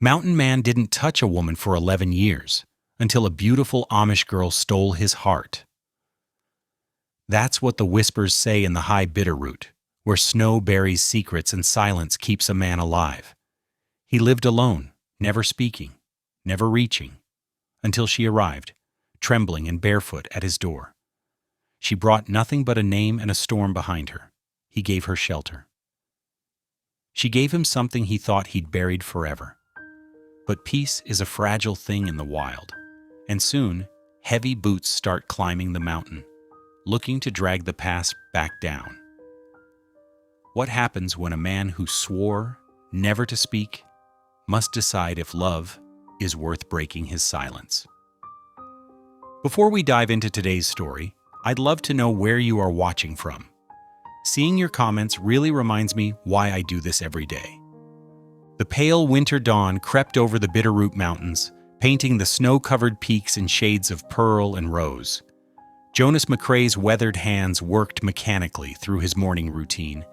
Mountain Man didn't touch a woman for 11 years, until a beautiful Amish girl stole his heart. That's what the whispers say in the high Bitterroot, where snow buries secrets and silence keeps a man alive. He lived alone, never speaking, never reaching, until she arrived, trembling and barefoot at his door. She brought nothing but a name and a storm behind her. He gave her shelter. She gave him something he thought he'd buried forever. But peace is a fragile thing in the wild, and soon heavy boots start climbing the mountain, looking to drag the past back down. What happens when a man who swore never to speak must decide if love is worth breaking his silence? Before we dive into today's story, I'd love to know where you are watching from. Seeing your comments really reminds me why I do this every day. The pale winter dawn crept over the Bitterroot Mountains, painting the snow-covered peaks in shades of pearl and rose. Jonas McCrae's weathered hands worked mechanically through his morning routine,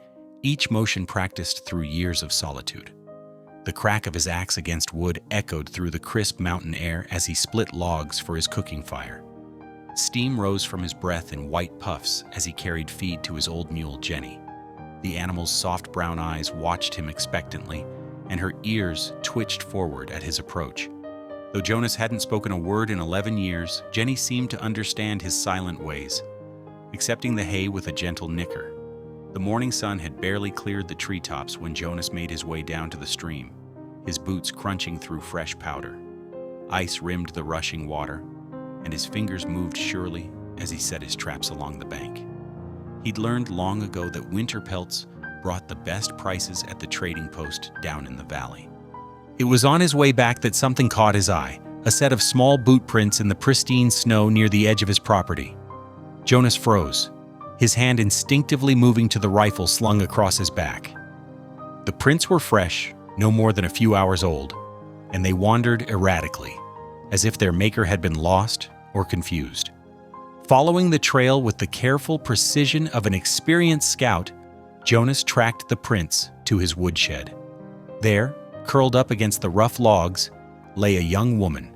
each motion practiced through years of solitude. The crack of his axe against wood echoed through the crisp mountain air as he split logs for his cooking fire. Steam rose from his breath in white puffs as he carried feed to his old mule, Jenny. The animal's soft brown eyes watched him expectantly, and her ears twitched forward at his approach. Though Jonas hadn't spoken a word in 11 years, Jenny seemed to understand his silent ways, accepting the hay with a gentle nicker. The morning sun had barely cleared the treetops when Jonas made his way down to the stream, his boots crunching through fresh powder. Ice rimmed the rushing water, and his fingers moved surely as he set his traps along the bank. He'd learned long ago that winter pelts brought the best prices at the trading post down in the valley. It was on his way back that something caught his eye, a set of small boot prints in the pristine snow near the edge of his property. Jonas froze, his hand instinctively moving to the rifle slung across his back. The prints were fresh, no more than a few hours old, and they wandered erratically, as if their maker had been lost or confused. Following the trail with the careful precision of an experienced scout, Jonas tracked the prints to his woodshed. There, curled up against the rough logs, lay a young woman.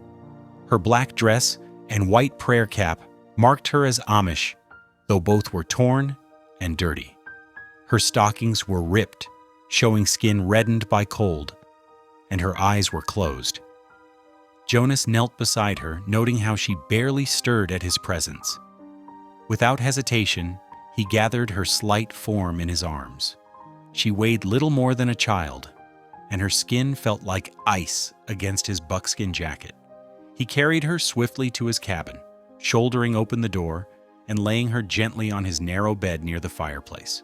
Her black dress and white prayer cap marked her as Amish, though both were torn and dirty. Her stockings were ripped, showing skin reddened by cold, and her eyes were closed. Jonas knelt beside her, noting how she barely stirred at his presence. Without hesitation, he gathered her slight form in his arms. She weighed little more than a child, and her skin felt like ice against his buckskin jacket. He carried her swiftly to his cabin, shouldering open the door and laying her gently on his narrow bed near the fireplace.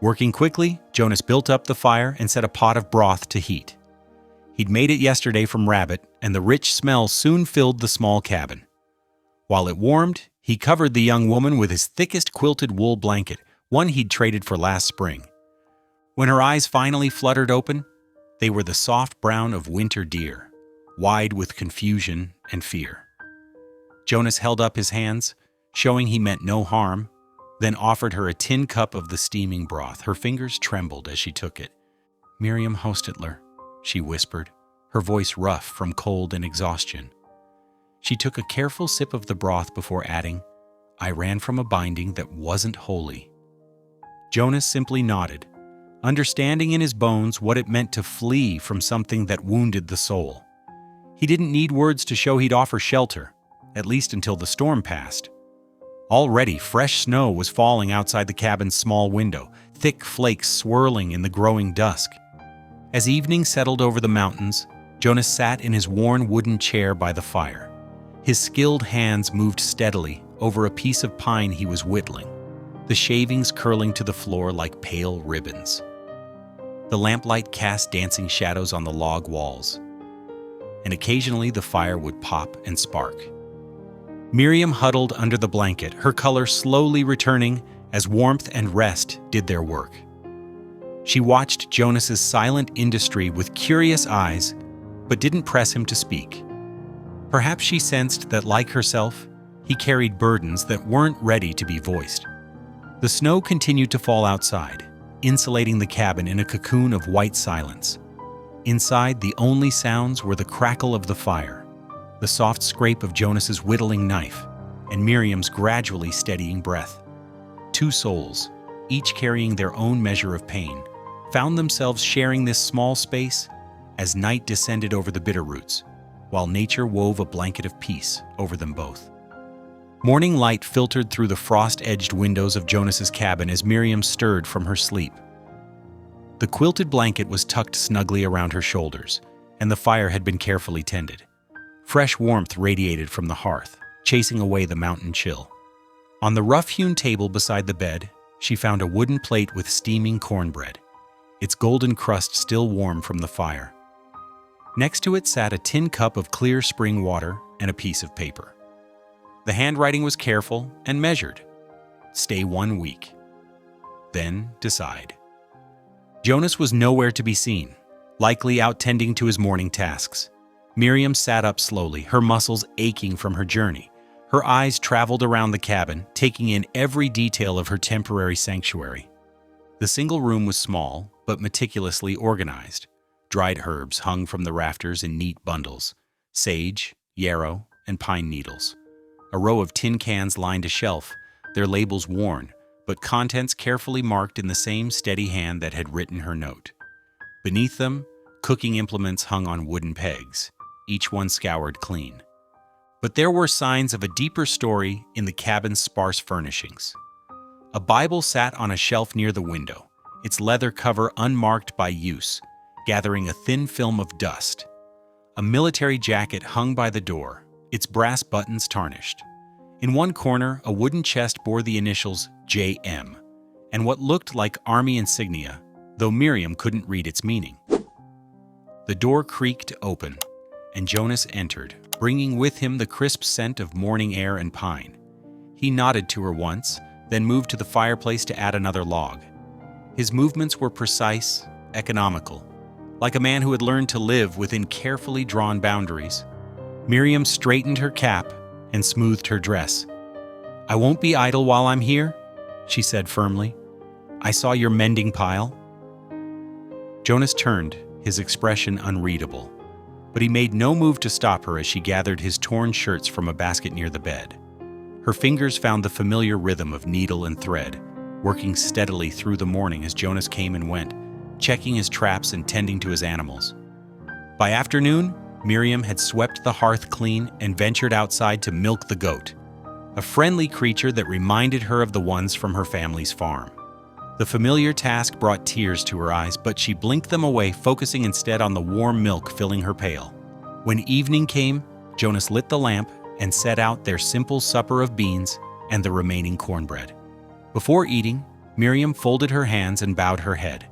Working quickly, Jonas built up the fire and set a pot of broth to heat. He'd made it yesterday from rabbit, and the rich smell soon filled the small cabin. While it warmed, he covered the young woman with his thickest quilted wool blanket, one he'd traded for last spring. When her eyes finally fluttered open, they were the soft brown of winter deer, wide with confusion and fear. Jonas held up his hands, showing he meant no harm, then offered her a tin cup of the steaming broth. Her fingers trembled as she took it. "Miriam Hostetler," she whispered, her voice rough from cold and exhaustion. She took a careful sip of the broth before adding, "I ran from a binding that wasn't holy." Jonas simply nodded, understanding in his bones what it meant to flee from something that wounded the soul. He didn't need words to show he'd offer shelter, at least until the storm passed. Already, fresh snow was falling outside the cabin's small window, thick flakes swirling in the growing dusk. As evening settled over the mountains, Jonas sat in his worn wooden chair by the fire. His skilled hands moved steadily over a piece of pine he was whittling, the shavings curling to the floor like pale ribbons. The lamplight cast dancing shadows on the log walls, and occasionally the fire would pop and spark. Miriam huddled under the blanket, her color slowly returning as warmth and rest did their work. She watched Jonas's silent industry with curious eyes, but didn't press him to speak. Perhaps she sensed that, like herself, he carried burdens that weren't ready to be voiced. The snow continued to fall outside, insulating the cabin in a cocoon of white silence. Inside, the only sounds were the crackle of the fire, the soft scrape of Jonas's whittling knife, and Miriam's gradually steadying breath. Two souls, each carrying their own measure of pain, found themselves sharing this small space as night descended over the Bitterroots, while nature wove a blanket of peace over them both. Morning light filtered through the frost-edged windows of Jonas's cabin as Miriam stirred from her sleep. The quilted blanket was tucked snugly around her shoulders, and the fire had been carefully tended. Fresh warmth radiated from the hearth, chasing away the mountain chill. On the rough-hewn table beside the bed, she found a wooden plate with steaming cornbread, its golden crust still warm from the fire. Next to it sat a tin cup of clear spring water and a piece of paper. The handwriting was careful and measured. Stay 1 week. Then decide. Jonas was nowhere to be seen, likely out tending to his morning tasks. Miriam sat up slowly, her muscles aching from her journey. Her eyes traveled around the cabin, taking in every detail of her temporary sanctuary. The single room was small, but meticulously organized. Dried herbs hung from the rafters in neat bundles, sage, yarrow, and pine needles. A row of tin cans lined a shelf, their labels worn, but contents carefully marked in the same steady hand that had written her note. Beneath them, cooking implements hung on wooden pegs, each one scoured clean. But there were signs of a deeper story in the cabin's sparse furnishings. A Bible sat on a shelf near the window, its leather cover unmarked by use, gathering a thin film of dust. A military jacket hung by the door, its brass buttons tarnished. In one corner, a wooden chest bore the initials JM, and what looked like army insignia, though Miriam couldn't read its meaning. The door creaked open, and Jonas entered, bringing with him the crisp scent of morning air and pine. He nodded to her once, then moved to the fireplace to add another log. His movements were precise, economical, like a man who had learned to live within carefully drawn boundaries. Miriam straightened her cap and smoothed her dress. "I won't be idle while I'm here," she said firmly. "I saw your mending pile." Jonas turned, his expression unreadable, but he made no move to stop her as she gathered his torn shirts from a basket near the bed. Her fingers found the familiar rhythm of needle and thread, working steadily through the morning as Jonas came and went, checking his traps and tending to his animals. By afternoon, Miriam had swept the hearth clean and ventured outside to milk the goat, a friendly creature that reminded her of the ones from her family's farm. The familiar task brought tears to her eyes, but she blinked them away, focusing instead on the warm milk filling her pail. When evening came, Jonas lit the lamp and set out their simple supper of beans and the remaining cornbread. Before eating, Miriam folded her hands and bowed her head.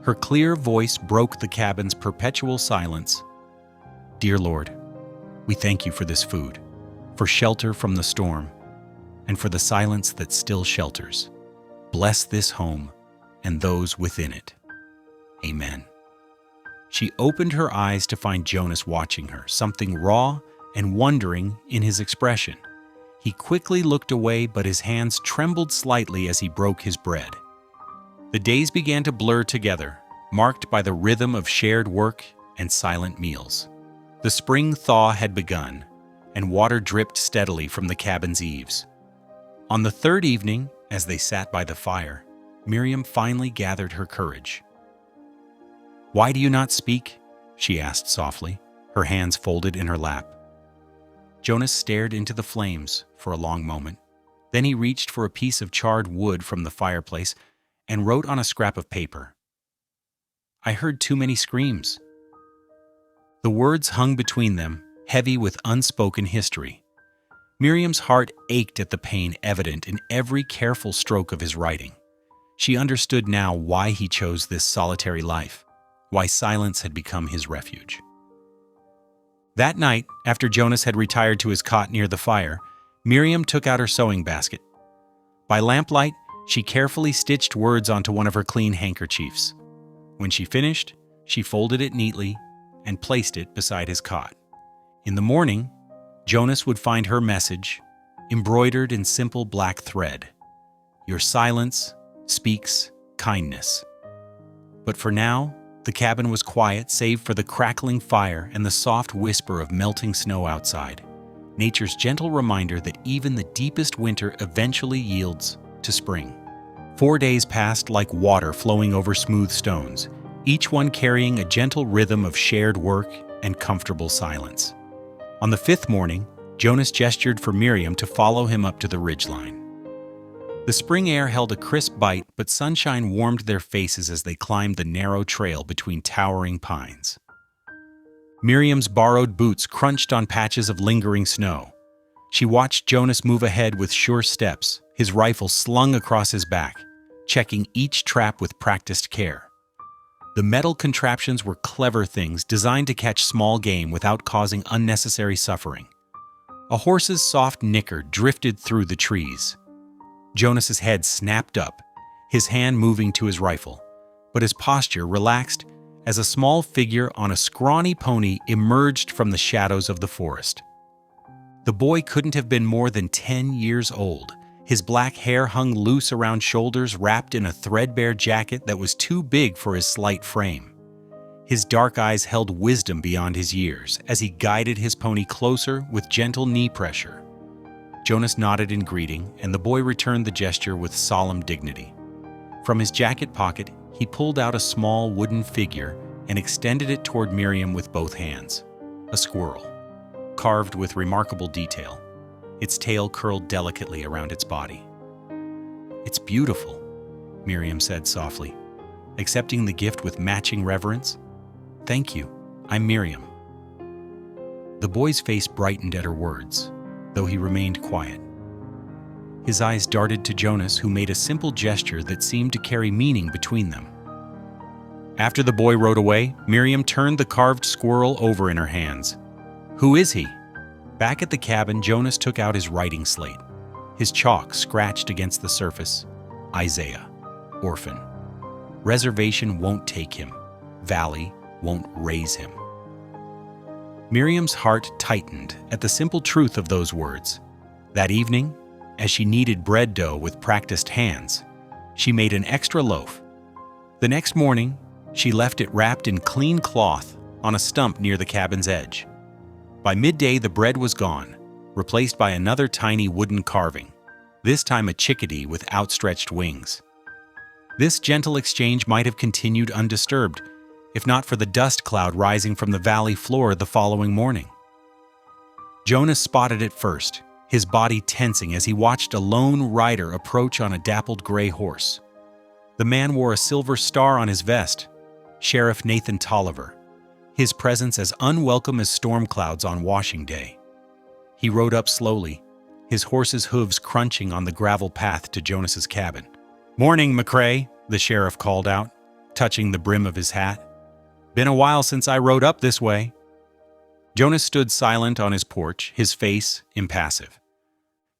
Her clear voice broke the cabin's perpetual silence. "Dear Lord, we thank you for this food, for shelter from the storm, and for the silence that still shelters. Bless this home and those within it. Amen." She opened her eyes to find Jonas watching her, something raw and wondering in his expression. He quickly looked away, but his hands trembled slightly as he broke his bread. The days began to blur together, marked by the rhythm of shared work and silent meals. The spring thaw had begun, and water dripped steadily from the cabin's eaves. On the third evening, as they sat by the fire, Miriam finally gathered her courage. "Why do you not speak?" she asked softly, her hands folded in her lap. Jonas stared into the flames for a long moment. Then he reached for a piece of charred wood from the fireplace and wrote on a scrap of paper. "I heard too many screams." The words hung between them, heavy with unspoken history. Miriam's heart ached at the pain evident in every careful stroke of his writing. She understood now why he chose this solitary life, why silence had become his refuge. That night, after Jonas had retired to his cot near the fire, Miriam took out her sewing basket. By lamplight, she carefully stitched words onto one of her clean handkerchiefs. When she finished, she folded it neatly and placed it beside his cot. In the morning, Jonas would find her message, embroidered in simple black thread. "Your silence speaks kindness." But for now, The cabin was quiet save for the crackling fire and the soft whisper of melting snow outside. Nature's gentle reminder that even the deepest winter eventually yields to spring. 4 days passed like water flowing over smooth stones, each one carrying a gentle rhythm of shared work and comfortable silence. On the 5th morning, Jonas gestured for Miriam to follow him up to the ridgeline. The spring air held a crisp bite, but sunshine warmed their faces as they climbed the narrow trail between towering pines. Miriam's borrowed boots crunched on patches of lingering snow. She watched Jonas move ahead with sure steps, his rifle slung across his back, checking each trap with practiced care. The metal contraptions were clever things designed to catch small game without causing unnecessary suffering. A horse's soft nicker drifted through the trees. Jonas's head snapped up, his hand moving to his rifle, but his posture relaxed as a small figure on a scrawny pony emerged from the shadows of the forest. The boy couldn't have been more than 10 years old. His black hair hung loose around shoulders wrapped in a threadbare jacket that was too big for his slight frame. His dark eyes held wisdom beyond his years as he guided his pony closer with gentle knee pressure. Jonas nodded in greeting, and the boy returned the gesture with solemn dignity. From his jacket pocket, he pulled out a small wooden figure and extended it toward Miriam with both hands. A squirrel, carved with remarkable detail. Its tail curled delicately around its body. "It's beautiful," Miriam said softly, accepting the gift with matching reverence. "Thank you. I'm Miriam." The boy's face brightened at her words, though he remained quiet. His eyes darted to Jonas, who made a simple gesture that seemed to carry meaning between them. After the boy rode away, Miriam turned the carved squirrel over in her hands. "Who is he?" Back at the cabin, Jonas took out his writing slate. His chalk scratched against the surface. "Isaiah, orphan. Reservation won't take him. Valley won't raise him." Miriam's heart tightened at the simple truth of those words. That evening, as she kneaded bread dough with practiced hands, she made an extra loaf. The next morning, she left it wrapped in clean cloth on a stump near the cabin's edge. By midday, the bread was gone, replaced by another tiny wooden carving, this time a chickadee with outstretched wings. This gentle exchange might have continued undisturbed, if not for the dust cloud rising from the valley floor the following morning. Jonas spotted it first, his body tensing as he watched a lone rider approach on a dappled gray horse. The man wore a silver star on his vest, Sheriff Nathan Tolliver, his presence as unwelcome as storm clouds on washing day. He rode up slowly, his horse's hooves crunching on the gravel path to Jonas's cabin. "Morning, McCrae," the sheriff called out, touching the brim of his hat. "Been a while since I rode up this way." Jonas stood silent on his porch, his face impassive.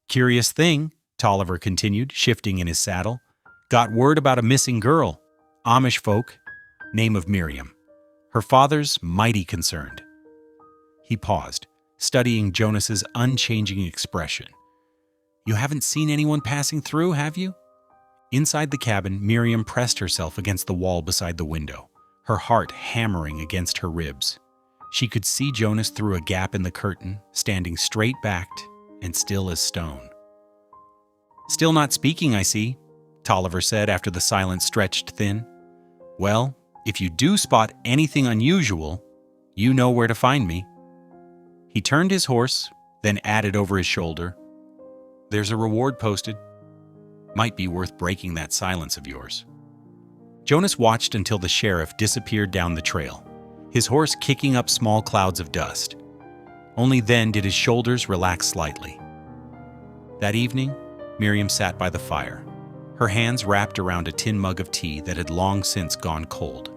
"Curious thing," Tolliver continued, shifting in his saddle. "Got word about a missing girl. Amish folk. Name of Miriam. Her father's mighty concerned." He paused, studying Jonas's unchanging expression. "You haven't seen anyone passing through, have you?" Inside the cabin, Miriam pressed herself against the wall beside the window, her heart hammering against her ribs. She could see Jonas through a gap in the curtain, standing straight-backed and still as stone. "Still not speaking, I see," Tolliver said after the silence stretched thin. "Well, if you do spot anything unusual, you know where to find me." He turned his horse, then added over his shoulder, "There's a reward posted. Might be worth breaking that silence of yours." Jonas watched until the sheriff disappeared down the trail, his horse kicking up small clouds of dust. Only then did his shoulders relax slightly. That evening, Miriam sat by the fire, her hands wrapped around a tin mug of tea that had long since gone cold.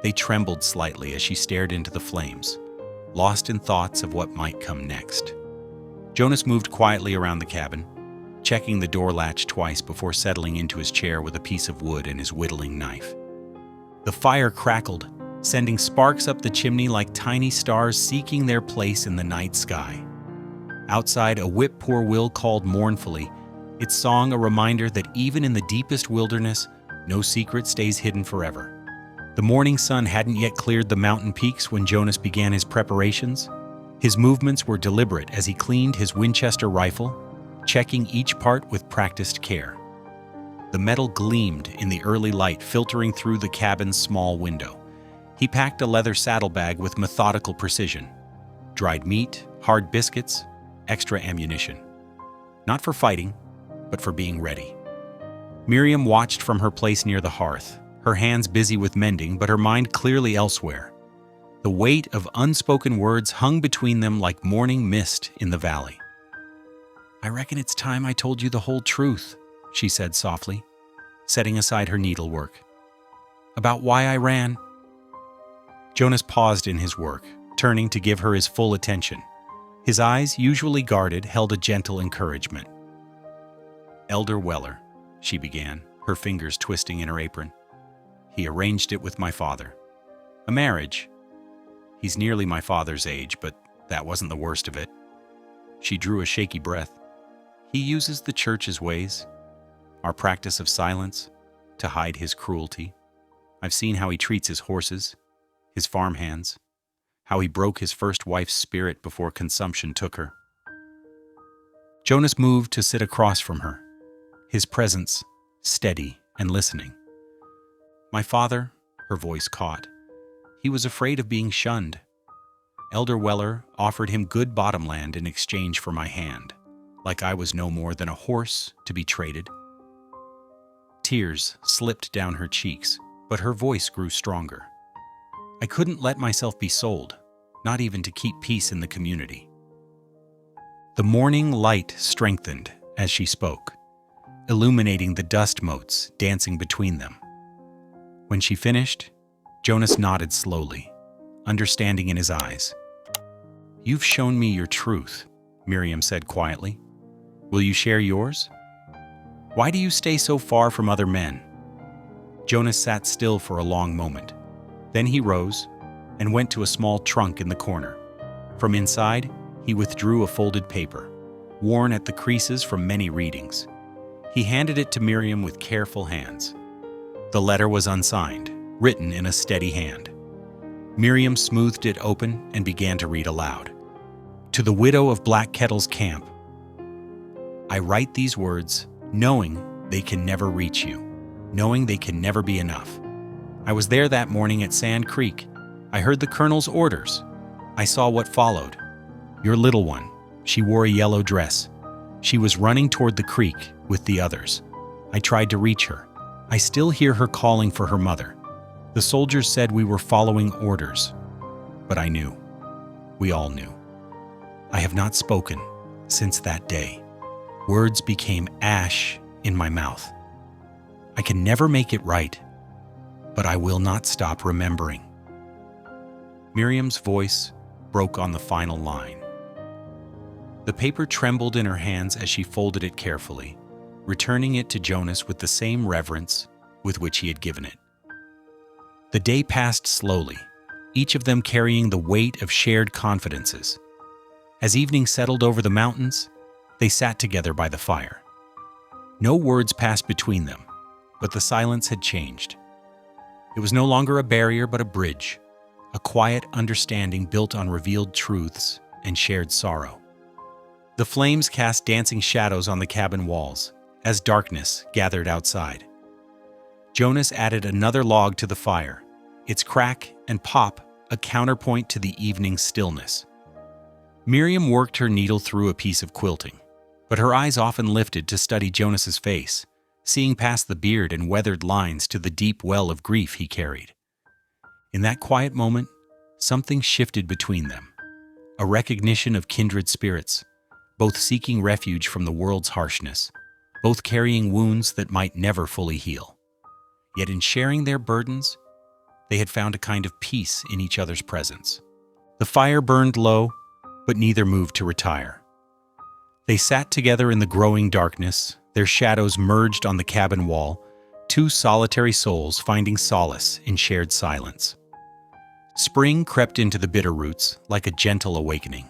They trembled slightly as she stared into the flames, lost in thoughts of what might come next. Jonas moved quietly around the cabin, checking the door latch twice before settling into his chair with a piece of wood and his whittling knife. The fire crackled, sending sparks up the chimney like tiny stars seeking their place in the night sky. Outside, a whip-poor-will called mournfully, its song a reminder that even in the deepest wilderness, no secret stays hidden forever. The morning sun hadn't yet cleared the mountain peaks when Jonas began his preparations. His movements were deliberate as he cleaned his Winchester rifle, checking each part with practiced care. The metal gleamed in the early light filtering through the cabin's small window. He packed a leather saddlebag with methodical precision. Dried meat, hard biscuits, extra ammunition. Not for fighting, but for being ready. Miriam watched from her place near the hearth, her hands busy with mending, but her mind clearly elsewhere. The weight of unspoken words hung between them like morning mist in the valley. "I reckon it's time I told you the whole truth," she said softly, setting aside her needlework. "About why I ran." Jonas paused in his work, turning to give her his full attention. His eyes, usually guarded, held a gentle encouragement. "Elder Weller," she began, her fingers twisting in her apron. "He arranged it with my father. A marriage. He's nearly my father's age, but that wasn't the worst of it." She drew a shaky breath. "He uses the church's ways, our practice of silence, to hide his cruelty. I've seen how he treats his horses, his farmhands, how he broke his first wife's spirit before consumption took her." Jonas moved to sit across from her, his presence steady and listening. "My father," her voice caught, "he was afraid of being shunned. Elder Weller offered him good bottomland in exchange for my hand, like I was no more than a horse to be traded." Tears slipped down her cheeks, but her voice grew stronger. "I couldn't let myself be sold, not even to keep peace in the community." The morning light strengthened as she spoke, illuminating the dust motes dancing between them. When she finished, Jonas nodded slowly, understanding in his eyes. "You've shown me your truth," Miriam said quietly. "Will you share yours? Why do you stay so far from other men?" Jonas sat still for a long moment. Then he rose and went to a small trunk in the corner. From inside, he withdrew a folded paper, worn at the creases from many readings. He handed it to Miriam with careful hands. The letter was unsigned, written in a steady hand. Miriam smoothed it open and began to read aloud. "To the widow of Black Kettle's camp, I write these words knowing they can never reach you, knowing they can never be enough. I was there that morning at Sand Creek. I heard the colonel's orders. I saw what followed. Your little one, she wore a yellow dress. She was running toward the creek with the others. I tried to reach her. I still hear her calling for her mother. The soldiers said we were following orders, but I knew. We all knew. I have not spoken since that day. Words became ash in my mouth. I can never make it right, but I will not stop remembering." Miriam's voice broke on the final line. The paper trembled in her hands as she folded it carefully, returning it to Jonas with the same reverence with which he had given it. The day passed slowly, each of them carrying the weight of shared confidences. As evening settled over the mountains, they sat together by the fire. No words passed between them, but the silence had changed. It was no longer a barrier but a bridge, a quiet understanding built on revealed truths and shared sorrow. The flames cast dancing shadows on the cabin walls as darkness gathered outside. Jonas added another log to the fire, its crack and pop a counterpoint to the evening stillness. Miriam worked her needle through a piece of quilting, but her eyes often lifted to study Jonas's face, seeing past the beard and weathered lines to the deep well of grief he carried. In that quiet moment, something shifted between them, a recognition of kindred spirits, both seeking refuge from the world's harshness, both carrying wounds that might never fully heal. Yet in sharing their burdens, they had found a kind of peace in each other's presence. The fire burned low, but neither moved to retire. They sat together in the growing darkness, their shadows merged on the cabin wall, two solitary souls finding solace in shared silence. Spring crept into the Bitterroots like a gentle awakening.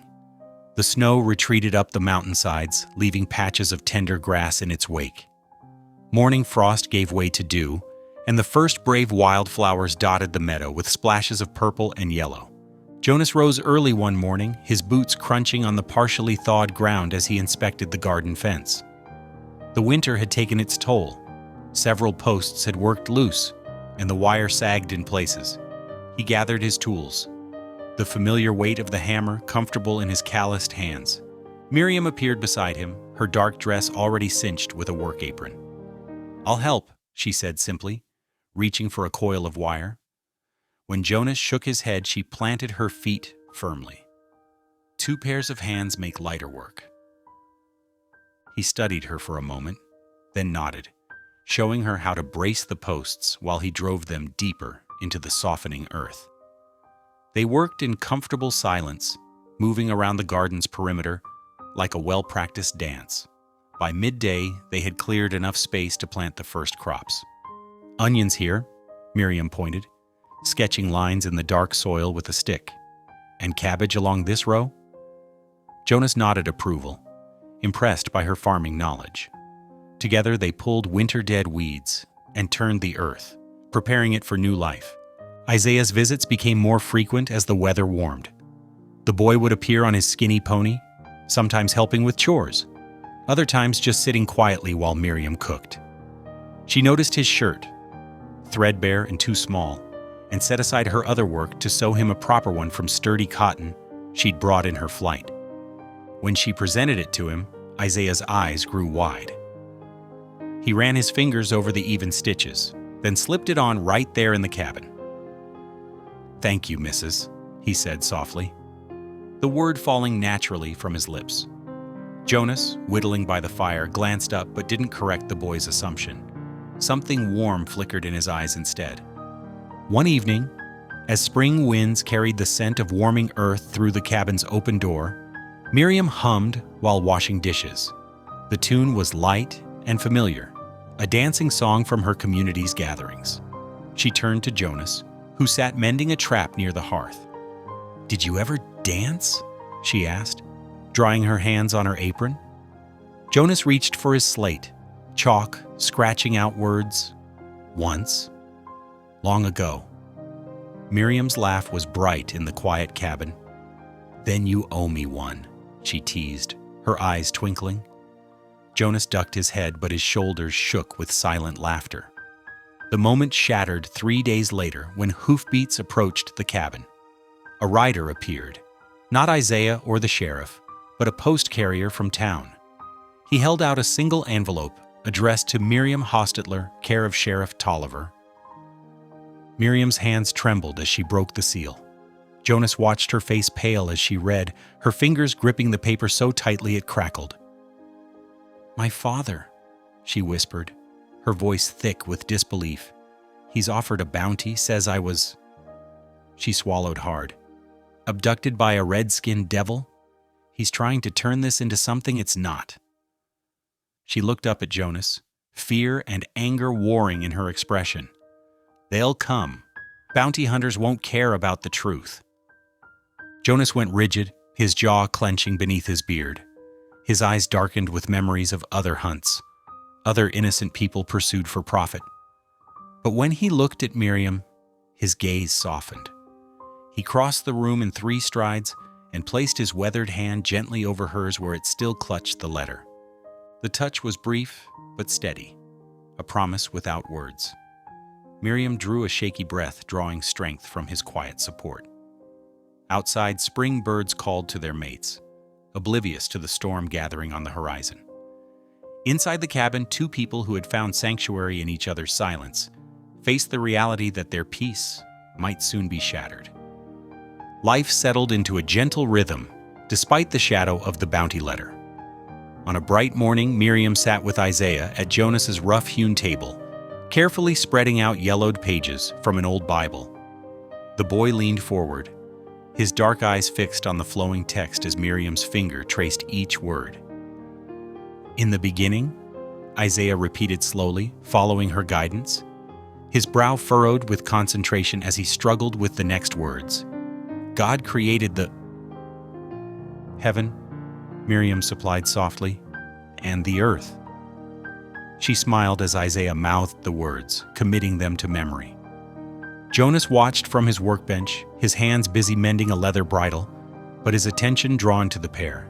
The snow retreated up the mountainsides, leaving patches of tender grass in its wake. Morning frost gave way to dew, and the first brave wildflowers dotted the meadow with splashes of purple and yellow. Jonas rose early one morning, his boots crunching on the partially thawed ground as he inspected the garden fence. The winter had taken its toll. Several posts had worked loose, and the wire sagged in places. He gathered his tools, the familiar weight of the hammer comfortable in his calloused hands. Miriam appeared beside him, her dark dress already cinched with a work apron. "I'll help," she said simply, reaching for a coil of wire. When Jonas shook his head, she planted her feet firmly. "Two pairs of hands make lighter work." He studied her for a moment, then nodded, showing her how to brace the posts while he drove them deeper into the softening earth. They worked in comfortable silence, moving around the garden's perimeter like a well-practiced dance. By midday, they had cleared enough space to plant the first crops. "Onions here," Miriam pointed, sketching lines in the dark soil with a stick. "And cabbage along this row?" Jonas nodded approval, impressed by her farming knowledge. Together they pulled winter-dead weeds and turned the earth, preparing it for new life. Isaiah's visits became more frequent as the weather warmed. The boy would appear on his skinny pony, sometimes helping with chores, other times just sitting quietly while Miriam cooked. She noticed his shirt, threadbare and too small, and set aside her other work to sew him a proper one from sturdy cotton she'd brought in her flight. When she presented it to him, Isaiah's eyes grew wide. He ran his fingers over the even stitches, then slipped it on right there in the cabin. "Thank you, Mrs.," he said softly, the word falling naturally from his lips. Jonas, whittling by the fire, glanced up but didn't correct the boy's assumption. Something warm flickered in his eyes instead. One evening, as spring winds carried the scent of warming earth through the cabin's open door, Miriam hummed while washing dishes. The tune was light and familiar, a dancing song from her community's gatherings. She turned to Jonas, who sat mending a trap near the hearth. "Did you ever dance?" she asked, drying her hands on her apron. Jonas reached for his slate, chalk scratching out words. "Once. Long ago." Miriam's laugh was bright in the quiet cabin. "Then you owe me one," she teased, her eyes twinkling. Jonas ducked his head, but his shoulders shook with silent laughter. The moment shattered 3 days later when hoofbeats approached the cabin. A rider appeared, not Isaiah or the sheriff, but a post carrier from town. He held out a single envelope addressed to Miriam Hostetler, care of Sheriff Tolliver. Miriam's hands trembled as she broke the seal. Jonas watched her face pale as she read, her fingers gripping the paper so tightly it crackled. "My father," she whispered, her voice thick with disbelief. "He's offered a bounty, says I was—" She swallowed hard. "Abducted by a red-skinned devil? He's trying to turn this into something it's not." She looked up at Jonas, fear and anger warring in her expression. "They'll come. Bounty hunters won't care about the truth." Jonas went rigid, his jaw clenching beneath his beard. His eyes darkened with memories of other hunts, other innocent people pursued for profit. But when he looked at Miriam, his gaze softened. He crossed the room in 3 strides and placed his weathered hand gently over hers where it still clutched the letter. The touch was brief but steady, a promise without words. Miriam drew a shaky breath, drawing strength from his quiet support. Outside, spring birds called to their mates, oblivious to the storm gathering on the horizon. Inside the cabin, 2 people who had found sanctuary in each other's silence faced the reality that their peace might soon be shattered. Life settled into a gentle rhythm, despite the shadow of the bounty letter. On a bright morning, Miriam sat with Isaiah at Jonas's rough-hewn table, carefully spreading out yellowed pages from an old Bible. The boy leaned forward, his dark eyes fixed on the flowing text as Miriam's finger traced each word. "In the beginning," Isaiah repeated slowly, following her guidance. His brow furrowed with concentration as he struggled with the next words. "God created the heaven," Miriam supplied softly, "and the earth." She smiled as Isaiah mouthed the words, committing them to memory. Jonas watched from his workbench, his hands busy mending a leather bridle, but his attention drawn to the pair.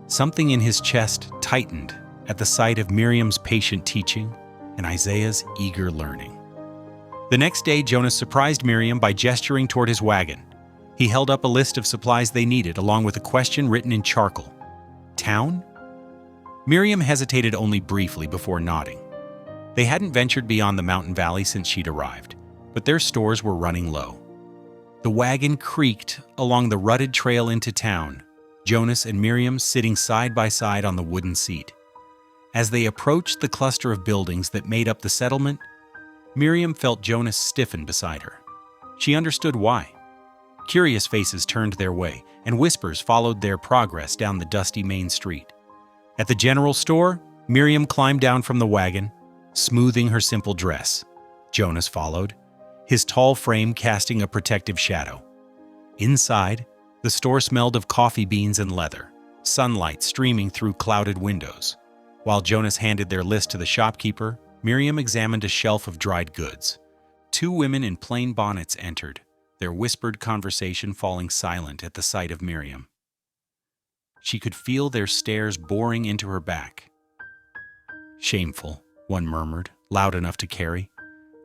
Something in his chest tightened at the sight of Miriam's patient teaching and Isaiah's eager learning. The next day, Jonas surprised Miriam by gesturing toward his wagon. He held up a list of supplies they needed, along with a question written in charcoal. Town? Miriam hesitated only briefly before nodding. They hadn't ventured beyond the mountain valley since she'd arrived, but their stores were running low. The wagon creaked along the rutted trail into town, Jonas and Miriam sitting side by side on the wooden seat. As they approached the cluster of buildings that made up the settlement, Miriam felt Jonas stiffen beside her. She understood why. Curious faces turned their way, and whispers followed their progress down the dusty main street. At the general store, Miriam climbed down from the wagon, smoothing her simple dress. Jonas followed, his tall frame casting a protective shadow. Inside, the store smelled of coffee beans and leather, sunlight streaming through clouded windows. While Jonas handed their list to the shopkeeper, Miriam examined a shelf of dried goods. Two women in plain bonnets entered, their whispered conversation falling silent at the sight of Miriam. She could feel their stares boring into her back. Shameful, one murmured, loud enough to carry.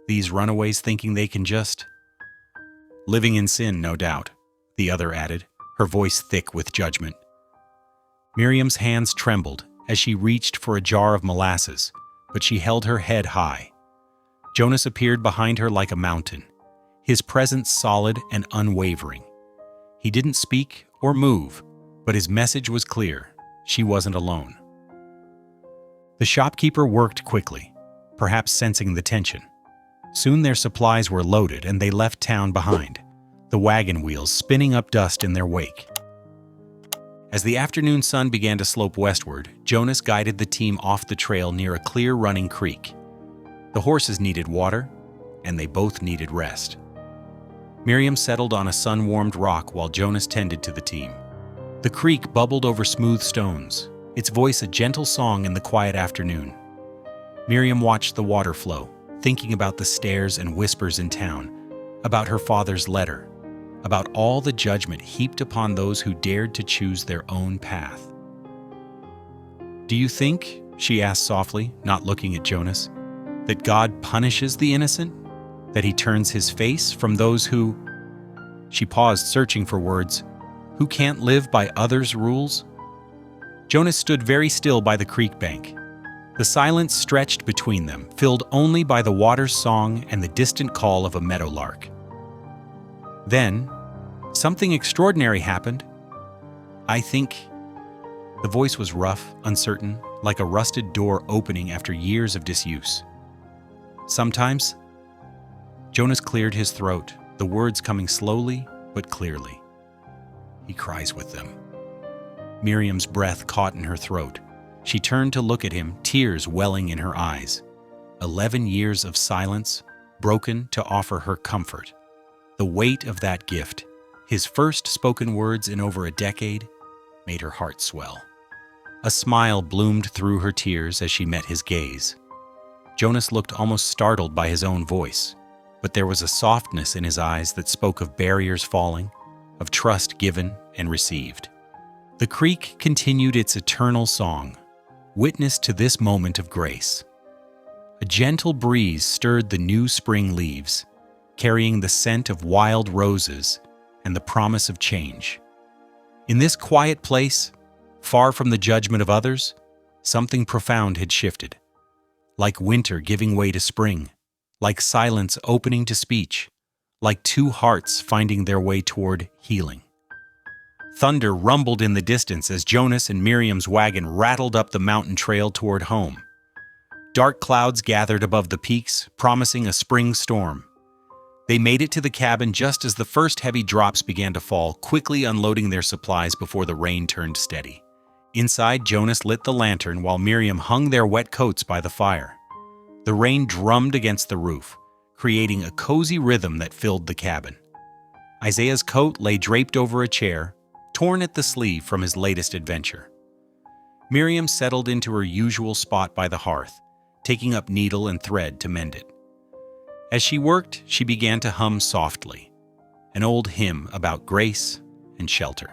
These runaways thinking they can just... Living in sin, no doubt, the other added, her voice thick with judgment. Miriam's hands trembled as she reached for a jar of molasses, but she held her head high. Jonas appeared behind her like a mountain, his presence solid and unwavering. He didn't speak or move, but his message was clear. She wasn't alone. The shopkeeper worked quickly, perhaps sensing the tension. Soon their supplies were loaded and they left town behind, the wagon wheels spinning up dust in their wake. As the afternoon sun began to slope westward, Jonas guided the team off the trail near a clear running creek. The horses needed water, and they both needed rest. Miriam settled on a sun-warmed rock while Jonas tended to the team. The creek bubbled over smooth stones, its voice a gentle song in the quiet afternoon. Miriam watched the water flow, thinking about the stares and whispers in town, about her father's letter, about all the judgment heaped upon those who dared to choose their own path. "Do you think," she asked softly, not looking at Jonas, "that God punishes the innocent? That he turns his face from those who..." She paused, searching for words. "Who can't live by others' rules?" Jonas stood very still by the creek bank. The silence stretched between them, filled only by the water's song and the distant call of a meadowlark. Then, something extraordinary happened. "I think..." The voice was rough, uncertain, like a rusted door opening after years of disuse. "Sometimes..." Jonas cleared his throat, the words coming slowly but clearly. "He cries with them." Miriam's breath caught in her throat. She turned to look at him, tears welling in her eyes. 11 years of silence, broken to offer her comfort. The weight of that gift, his first spoken words in over a decade, made her heart swell. A smile bloomed through her tears as she met his gaze. Jonas looked almost startled by his own voice, but there was a softness in his eyes that spoke of barriers falling, of trust given and received. The creek continued its eternal song, witness to this moment of grace. A gentle breeze stirred the new spring leaves, carrying the scent of wild roses and the promise of change. In this quiet place, far from the judgment of others, something profound had shifted. Like winter giving way to spring, like silence opening to speech, like two hearts finding their way toward healing. Thunder rumbled in the distance as Jonas and Miriam's wagon rattled up the mountain trail toward home. Dark clouds gathered above the peaks, promising a spring storm. They made it to the cabin just as the first heavy drops began to fall, quickly unloading their supplies before the rain turned steady. Inside, Jonas lit the lantern while Miriam hung their wet coats by the fire. The rain drummed against the roof, creating a cozy rhythm that filled the cabin. Isaiah's coat lay draped over a chair, torn at the sleeve from his latest adventure. Miriam settled into her usual spot by the hearth, taking up needle and thread to mend it. As she worked, she began to hum softly, an old hymn about grace and shelter.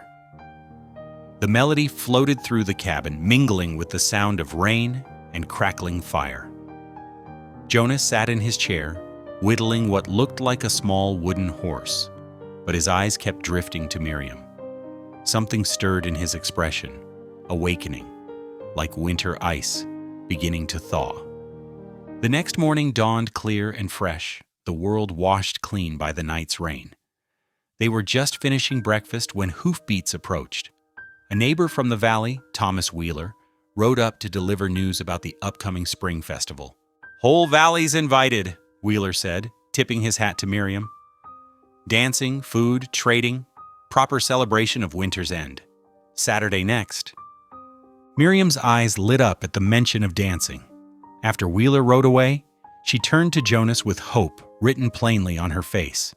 The melody floated through the cabin, mingling with the sound of rain and crackling fire. Jonas sat in his chair, whittling what looked like a small wooden horse, but his eyes kept drifting to Miriam. Something stirred in his expression, awakening, like winter ice beginning to thaw. The next morning dawned clear and fresh, the world washed clean by the night's rain. They were just finishing breakfast when hoofbeats approached. A neighbor from the valley, Thomas Wheeler, rode up to deliver news about the upcoming spring festival. "Whole valley's invited," Wheeler said, tipping his hat to Miriam. Dancing, food, trading, proper celebration of winter's end. Saturday next. Miriam's eyes lit up at the mention of dancing. After Wheeler rode away, she turned to Jonas with hope written plainly on her face.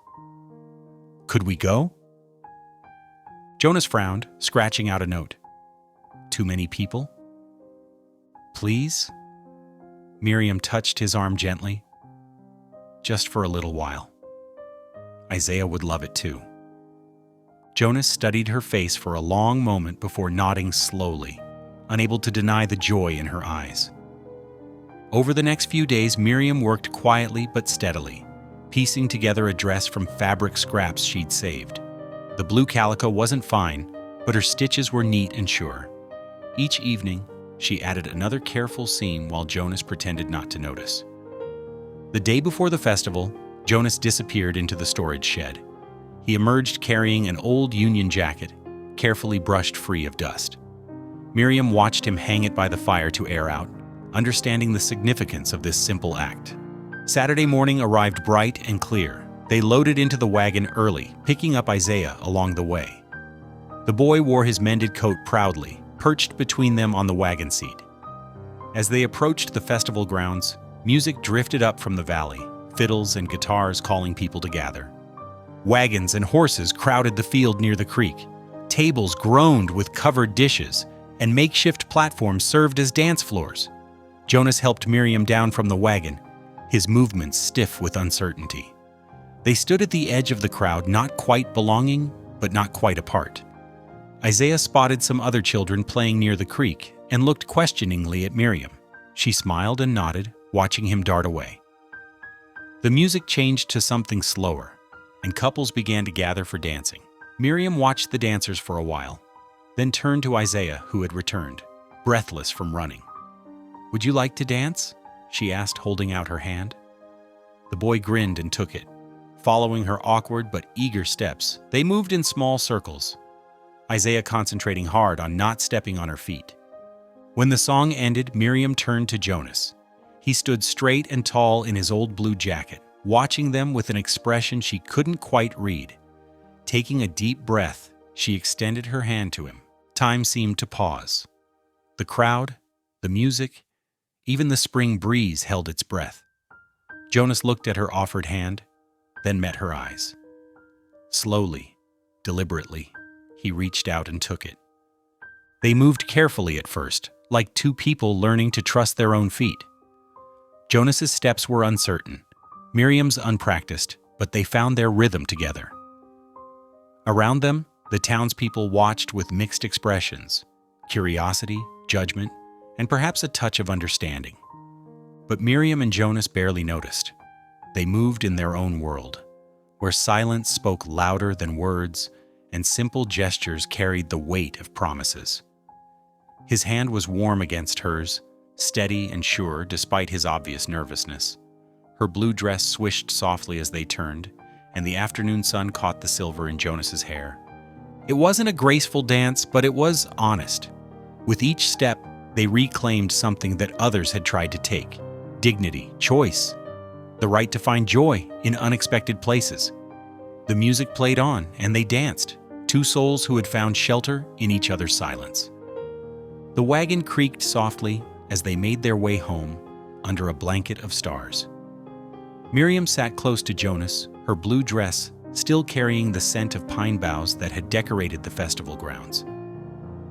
"Could we go?" Jonas frowned, scratching out a note. "Too many people?" "Please?" Miriam touched his arm gently. "Just for a little while. Isaiah would love it too." Jonas studied her face for a long moment before nodding slowly, unable to deny the joy in her eyes. Over the next few days, Miriam worked quietly but steadily, piecing together a dress from fabric scraps she'd saved. The blue calico wasn't fine, but her stitches were neat and sure. Each evening, she added another careful seam while Jonas pretended not to notice. The day before the festival, Jonas disappeared into the storage shed. He emerged carrying an old Union jacket, carefully brushed free of dust. Miriam watched him hang it by the fire to air out, understanding the significance of this simple act. Saturday morning arrived bright and clear. They loaded into the wagon early, picking up Isaiah along the way. The boy wore his mended coat proudly, perched between them on the wagon seat. As they approached the festival grounds, music drifted up from the valley, fiddles and guitars calling people to gather. Wagons and horses crowded the field near the creek. Tables groaned with covered dishes, and makeshift platforms served as dance floors. Jonas helped Miriam down from the wagon, his movements stiff with uncertainty. They stood at the edge of the crowd, not quite belonging, but not quite apart. Isaiah spotted some other children playing near the creek and looked questioningly at Miriam. She smiled and nodded, watching him dart away. The music changed to something slower, and couples began to gather for dancing. Miriam watched the dancers for a while, then turned to Isaiah, who had returned, breathless from running. "Would you like to dance?" she asked, holding out her hand. The boy grinned and took it. Following her awkward but eager steps, they moved in small circles, Isaiah concentrating hard on not stepping on her feet. When the song ended, Miriam turned to Jonas. He stood straight and tall in his old blue jacket, watching them with an expression she couldn't quite read. Taking a deep breath, she extended her hand to him. Time seemed to pause. The crowd, the music, even the spring breeze held its breath. Jonas looked at her offered hand, then met her eyes. Slowly, deliberately, he reached out and took it. They moved carefully at first, like two people learning to trust their own feet. Jonas's steps were uncertain, Miriam's unpracticed, but they found their rhythm together. Around them, the townspeople watched with mixed expressions, curiosity, judgment, and perhaps a touch of understanding. But Miriam and Jonas barely noticed. They moved in their own world, where silence spoke louder than words and simple gestures carried the weight of promises. His hand was warm against hers, steady and sure despite his obvious nervousness. Her blue dress swished softly as they turned, and the afternoon sun caught the silver in Jonas's hair. It wasn't a graceful dance, but it was honest. With each step, they reclaimed something that others had tried to take: dignity, choice, the right to find joy in unexpected places. The music played on, and they danced, two souls who had found shelter in each other's silence. The wagon creaked softly as they made their way home under a blanket of stars. Miriam sat close to Jonas, her blue dress still carrying the scent of pine boughs that had decorated the festival grounds.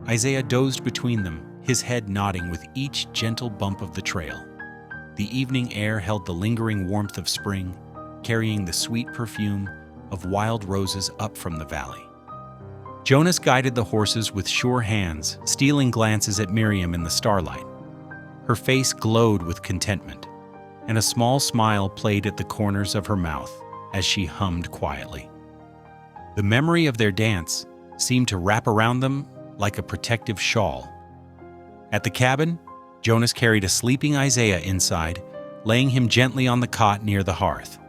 Isaiah dozed between them, his head nodding with each gentle bump of the trail. The evening air held the lingering warmth of spring, carrying the sweet perfume of wild roses up from the valley. Jonas guided the horses with sure hands, stealing glances at Miriam in the starlight. Her face glowed with contentment, and a small smile played at the corners of her mouth as she hummed quietly. The memory of their dance seemed to wrap around them like a protective shawl. At the cabin, Jonas carried a sleeping Isaiah inside, laying him gently on the cot near the hearth.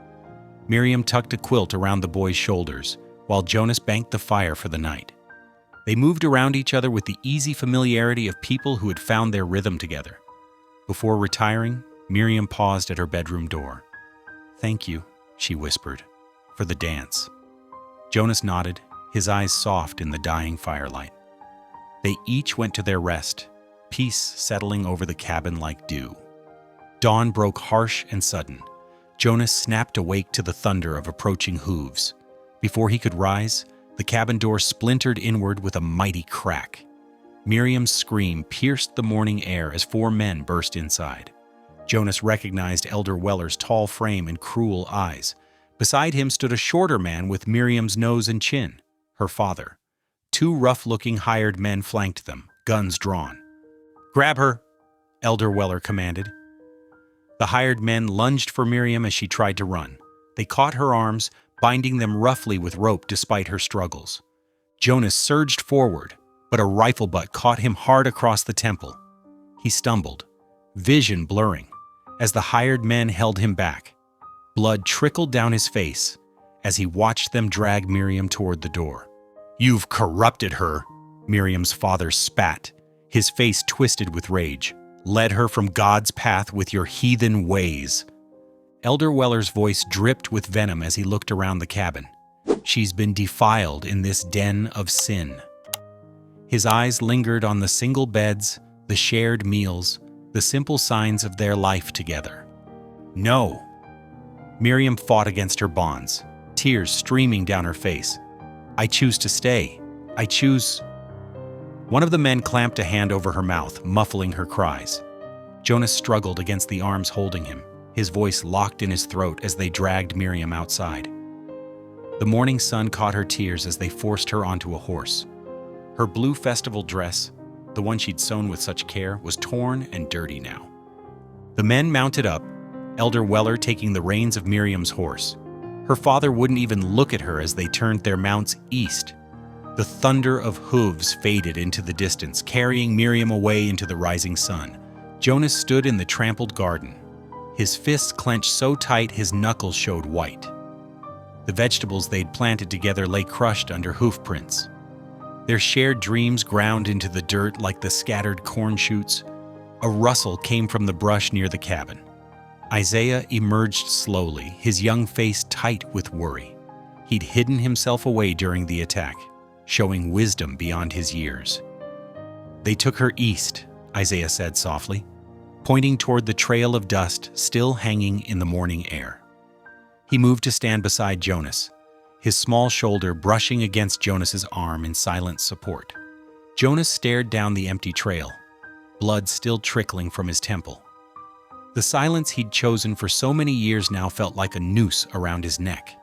Miriam tucked a quilt around the boy's shoulders, while Jonas banked the fire for the night. They moved around each other with the easy familiarity of people who had found their rhythm together. Before retiring, Miriam paused at her bedroom door. "Thank you," she whispered, "for the dance." Jonas nodded, his eyes soft in the dying firelight. They each went to their rest, peace settling over the cabin like dew. Dawn broke harsh and sudden. Jonas snapped awake to the thunder of approaching hooves. Before he could rise, the cabin door splintered inward with a mighty crack. Miriam's scream pierced the morning air as 4 men burst inside. Jonas recognized Elder Weller's tall frame and cruel eyes. Beside him stood a shorter man with Miriam's nose and chin, her father. 2 rough-looking hired men flanked them, guns drawn. "Grab her," Elder Weller commanded. The hired men lunged for Miriam as she tried to run. They caught her arms, binding them roughly with rope despite her struggles. Jonas surged forward, but a rifle butt caught him hard across the temple. He stumbled, vision blurring, as the hired men held him back. Blood trickled down his face as he watched them drag Miriam toward the door. "You've corrupted her," Miriam's father spat, his face twisted with rage. "Led her from God's path with your heathen ways." Elder Weller's voice dripped with venom as he looked around the cabin. "She's been defiled in this den of sin." His eyes lingered on the single beds, the shared meals, the simple signs of their life together. "No!" Miriam fought against her bonds, tears streaming down her face. "I choose to stay. I choose—" One of the men clamped a hand over her mouth, muffling her cries. Jonas struggled against the arms holding him, his voice locked in his throat as they dragged Miriam outside. The morning sun caught her tears as they forced her onto a horse. Her blue festival dress, the one she'd sewn with such care, was torn and dirty now. The men mounted up, Elder Weller taking the reins of Miriam's horse. Her father wouldn't even look at her as they turned their mounts east. The thunder of hooves faded into the distance, carrying Miriam away into the rising sun. Jonas stood in the trampled garden, his fists clenched so tight his knuckles showed white. The vegetables they'd planted together lay crushed under hoof prints. Their shared dreams ground into the dirt like the scattered corn shoots. A rustle came from the brush near the cabin. Isaiah emerged slowly, his young face tight with worry. He'd hidden himself away during the attack, showing wisdom beyond his years. "They took her east," Isaiah said softly, pointing toward the trail of dust still hanging in the morning air. He moved to stand beside Jonas, his small shoulder brushing against Jonas's arm in silent support. Jonas stared down the empty trail, blood still trickling from his temple. The silence he'd chosen for so many years now felt like a noose around his neck.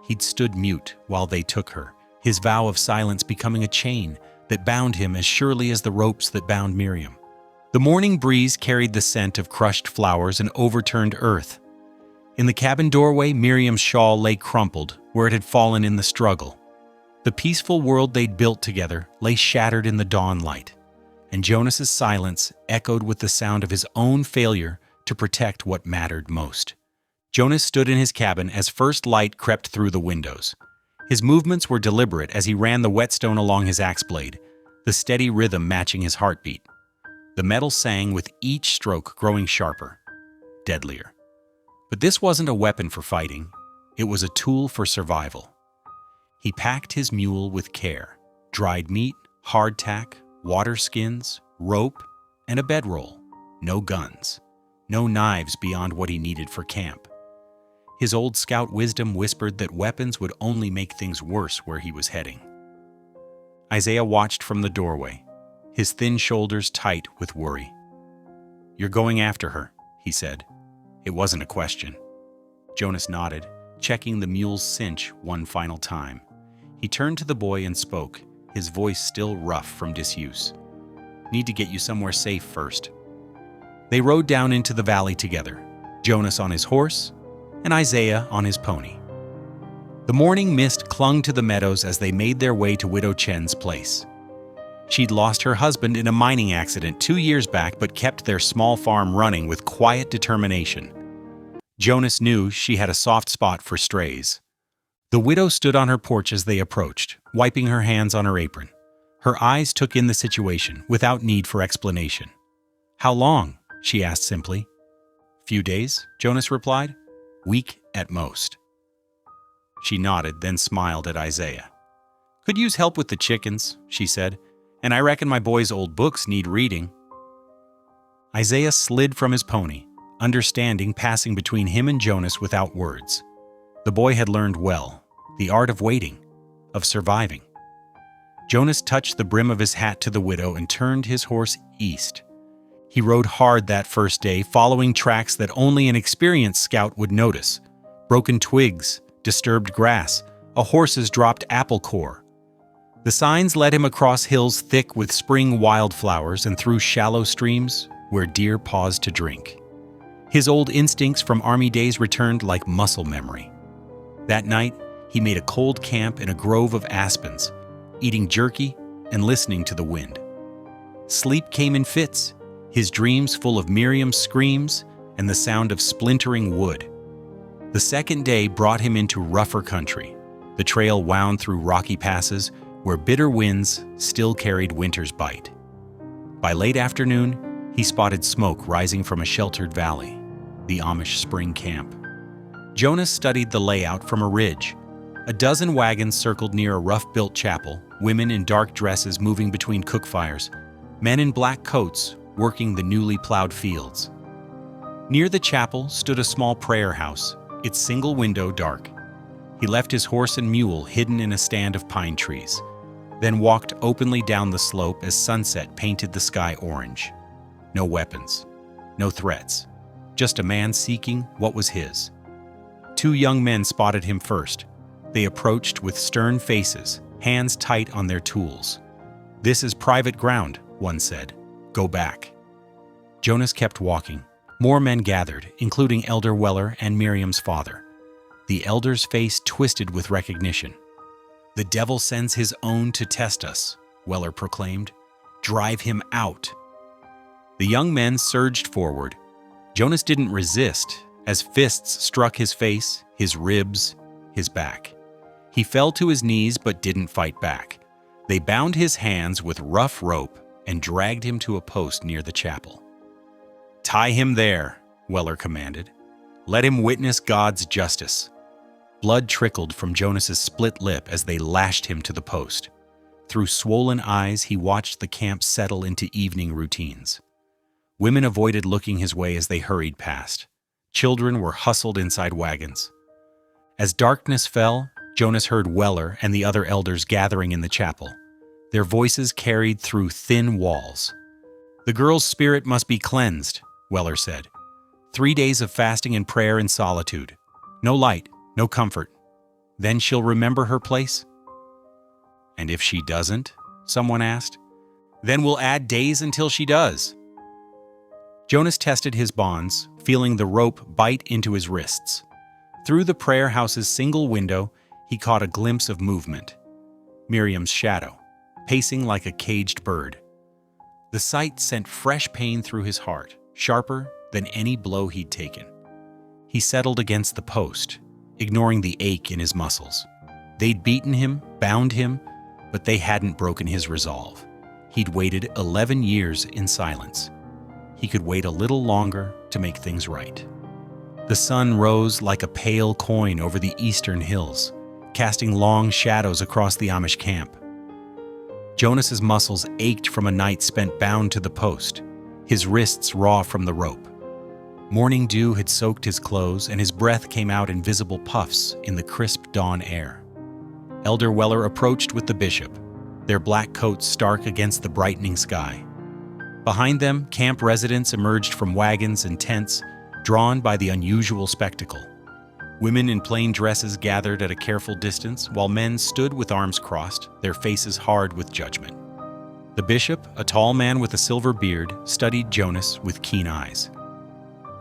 He'd stood mute while they took her, his vow of silence becoming a chain that bound him as surely as the ropes that bound Miriam. The morning breeze carried the scent of crushed flowers and overturned earth. In the cabin doorway, Miriam's shawl lay crumpled where it had fallen in the struggle. The peaceful world they'd built together lay shattered in the dawn light, and Jonas's silence echoed with the sound of his own failure to protect what mattered most. Jonas stood in his cabin as first light crept through the windows. His movements were deliberate as he ran the whetstone along his axe blade, the steady rhythm matching his heartbeat. The metal sang with each stroke growing sharper, deadlier. But this wasn't a weapon for fighting. It was a tool for survival. He packed his mule with care: dried meat, hardtack, water skins, rope, and a bedroll. No guns. No knives beyond what he needed for camp. His old scout wisdom whispered that weapons would only make things worse where he was heading. Isaiah watched from the doorway, his thin shoulders tight with worry. "You're going after her," he said. It wasn't a question. Jonas nodded, checking the mule's cinch one final time. He turned to the boy and spoke, his voice still rough from disuse. Need to get you somewhere safe first. They rode down into the valley together, Jonas on his horse and Isaiah on his pony. The morning mist clung to the meadows as they made their way to Widow Chen's place. She'd lost her husband in a mining accident 2 years back but kept their small farm running with quiet determination. Jonas knew she had a soft spot for strays. The widow stood on her porch as they approached, wiping her hands on her apron. Her eyes took in the situation without need for explanation. How long? She asked simply. Few days, Jonas replied. Week at most. She nodded, then smiled at Isaiah. Could use help with the chickens, she said, and I reckon my boy's old books need reading. Isaiah slid from his pony, understanding passing between him and Jonas without words. The boy had learned well, the art of waiting, of surviving. Jonas touched the brim of his hat to the widow and turned his horse east. He rode hard that first day, following tracks that only an experienced scout would notice. Broken twigs, disturbed grass, a horse's dropped apple core. The signs led him across hills thick with spring wildflowers and through shallow streams where deer paused to drink. His old instincts from army days returned like muscle memory. That night, he made a cold camp in a grove of aspens, eating jerky and listening to the wind. Sleep came in fits, his dreams full of Miriam's screams and the sound of splintering wood. The second day brought him into rougher country. The trail wound through rocky passes where bitter winds still carried winter's bite. By late afternoon, he spotted smoke rising from a sheltered valley, the Amish spring camp. Jonas studied the layout from a ridge. A dozen wagons circled near a rough-built chapel, women in dark dresses moving between cook fires, men in black coats working the newly plowed fields. Near the chapel stood a small prayer house, its single window dark. He left his horse and mule hidden in a stand of pine trees, then walked openly down the slope as sunset painted the sky orange. No weapons, no threats, just a man seeking what was his. 2 young men spotted him first. They approached with stern faces, hands tight on their tools. This is private ground, one said. Go back. Jonas kept walking. More men gathered, including Elder Weller and Miriam's father. The elder's face twisted with recognition. The devil sends his own to test us, Weller proclaimed. Drive him out. The young men surged forward. Jonas didn't resist, as fists struck his face, his ribs, his back. He fell to his knees but didn't fight back. They bound his hands with rough rope and dragged him to a post near the chapel. Tie him there, Weller commanded. Let him witness God's justice. Blood trickled from Jonas's split lip as they lashed him to the post. Through swollen eyes, he watched the camp settle into evening routines. Women avoided looking his way as they hurried past. Children were hustled inside wagons. As darkness fell, Jonas heard Weller and the other elders gathering in the chapel. Their voices carried through thin walls. The girl's spirit must be cleansed, Weller said. 3 days of fasting and prayer in solitude. No light, no comfort. Then she'll remember her place? And if she doesn't, someone asked, then we'll add days until she does. Jonas tested his bonds, feeling the rope bite into his wrists. Through the prayer house's single window, he caught a glimpse of movement. Miriam's shadow, pacing like a caged bird. The sight sent fresh pain through his heart, sharper than any blow he'd taken. He settled against the post, ignoring the ache in his muscles. They'd beaten him, bound him, but they hadn't broken his resolve. He'd waited 11 years in silence. He could wait a little longer to make things right. The sun rose like a pale coin over the eastern hills, casting long shadows across the Amish camp. Jonas's muscles ached from a night spent bound to the post, his wrists raw from the rope. Morning dew had soaked his clothes, and his breath came out in visible puffs in the crisp dawn air. Elder Weller approached with the bishop, their black coats stark against the brightening sky. Behind them, camp residents emerged from wagons and tents, drawn by the unusual spectacle. Women in plain dresses gathered at a careful distance, while men stood with arms crossed, their faces hard with judgment. The bishop, a tall man with a silver beard, studied Jonas with keen eyes.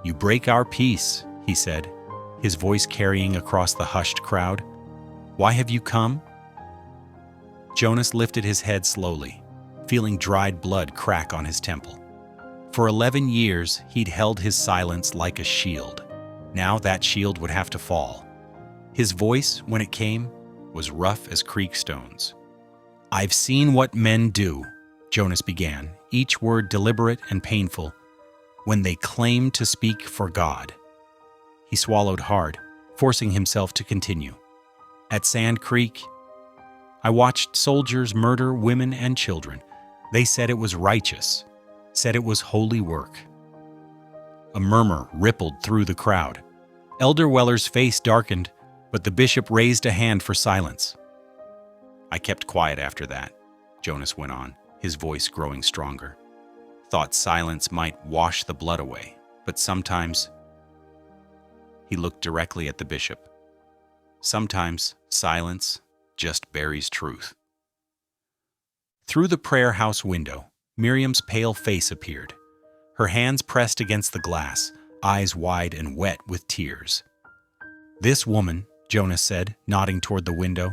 "You break our peace," he said, his voice carrying across the hushed crowd. "Why have you come?" Jonas lifted his head slowly, feeling dried blood crack on his temple. For 11 years, he'd held his silence like a shield. Now that shield would have to fall. His voice, when it came, was rough as creek stones. "I've seen what men do," Jonas began, each word deliberate and painful, "when they claim to speak for God." He swallowed hard, forcing himself to continue. "At Sand Creek, I watched soldiers murder women and children. They said it was righteous, said it was holy work." A murmur rippled through the crowd. Elder Weller's face darkened, but the bishop raised a hand for silence. "I kept quiet after that," Jonas went on, his voice growing stronger. "Thought silence might wash the blood away, but sometimes—" He looked directly at the bishop. "Sometimes silence just buries truth." Through the prayer house window, Miriam's pale face appeared. Her hands pressed against the glass, eyes wide and wet with tears. "This woman," Jonas said, nodding toward the window,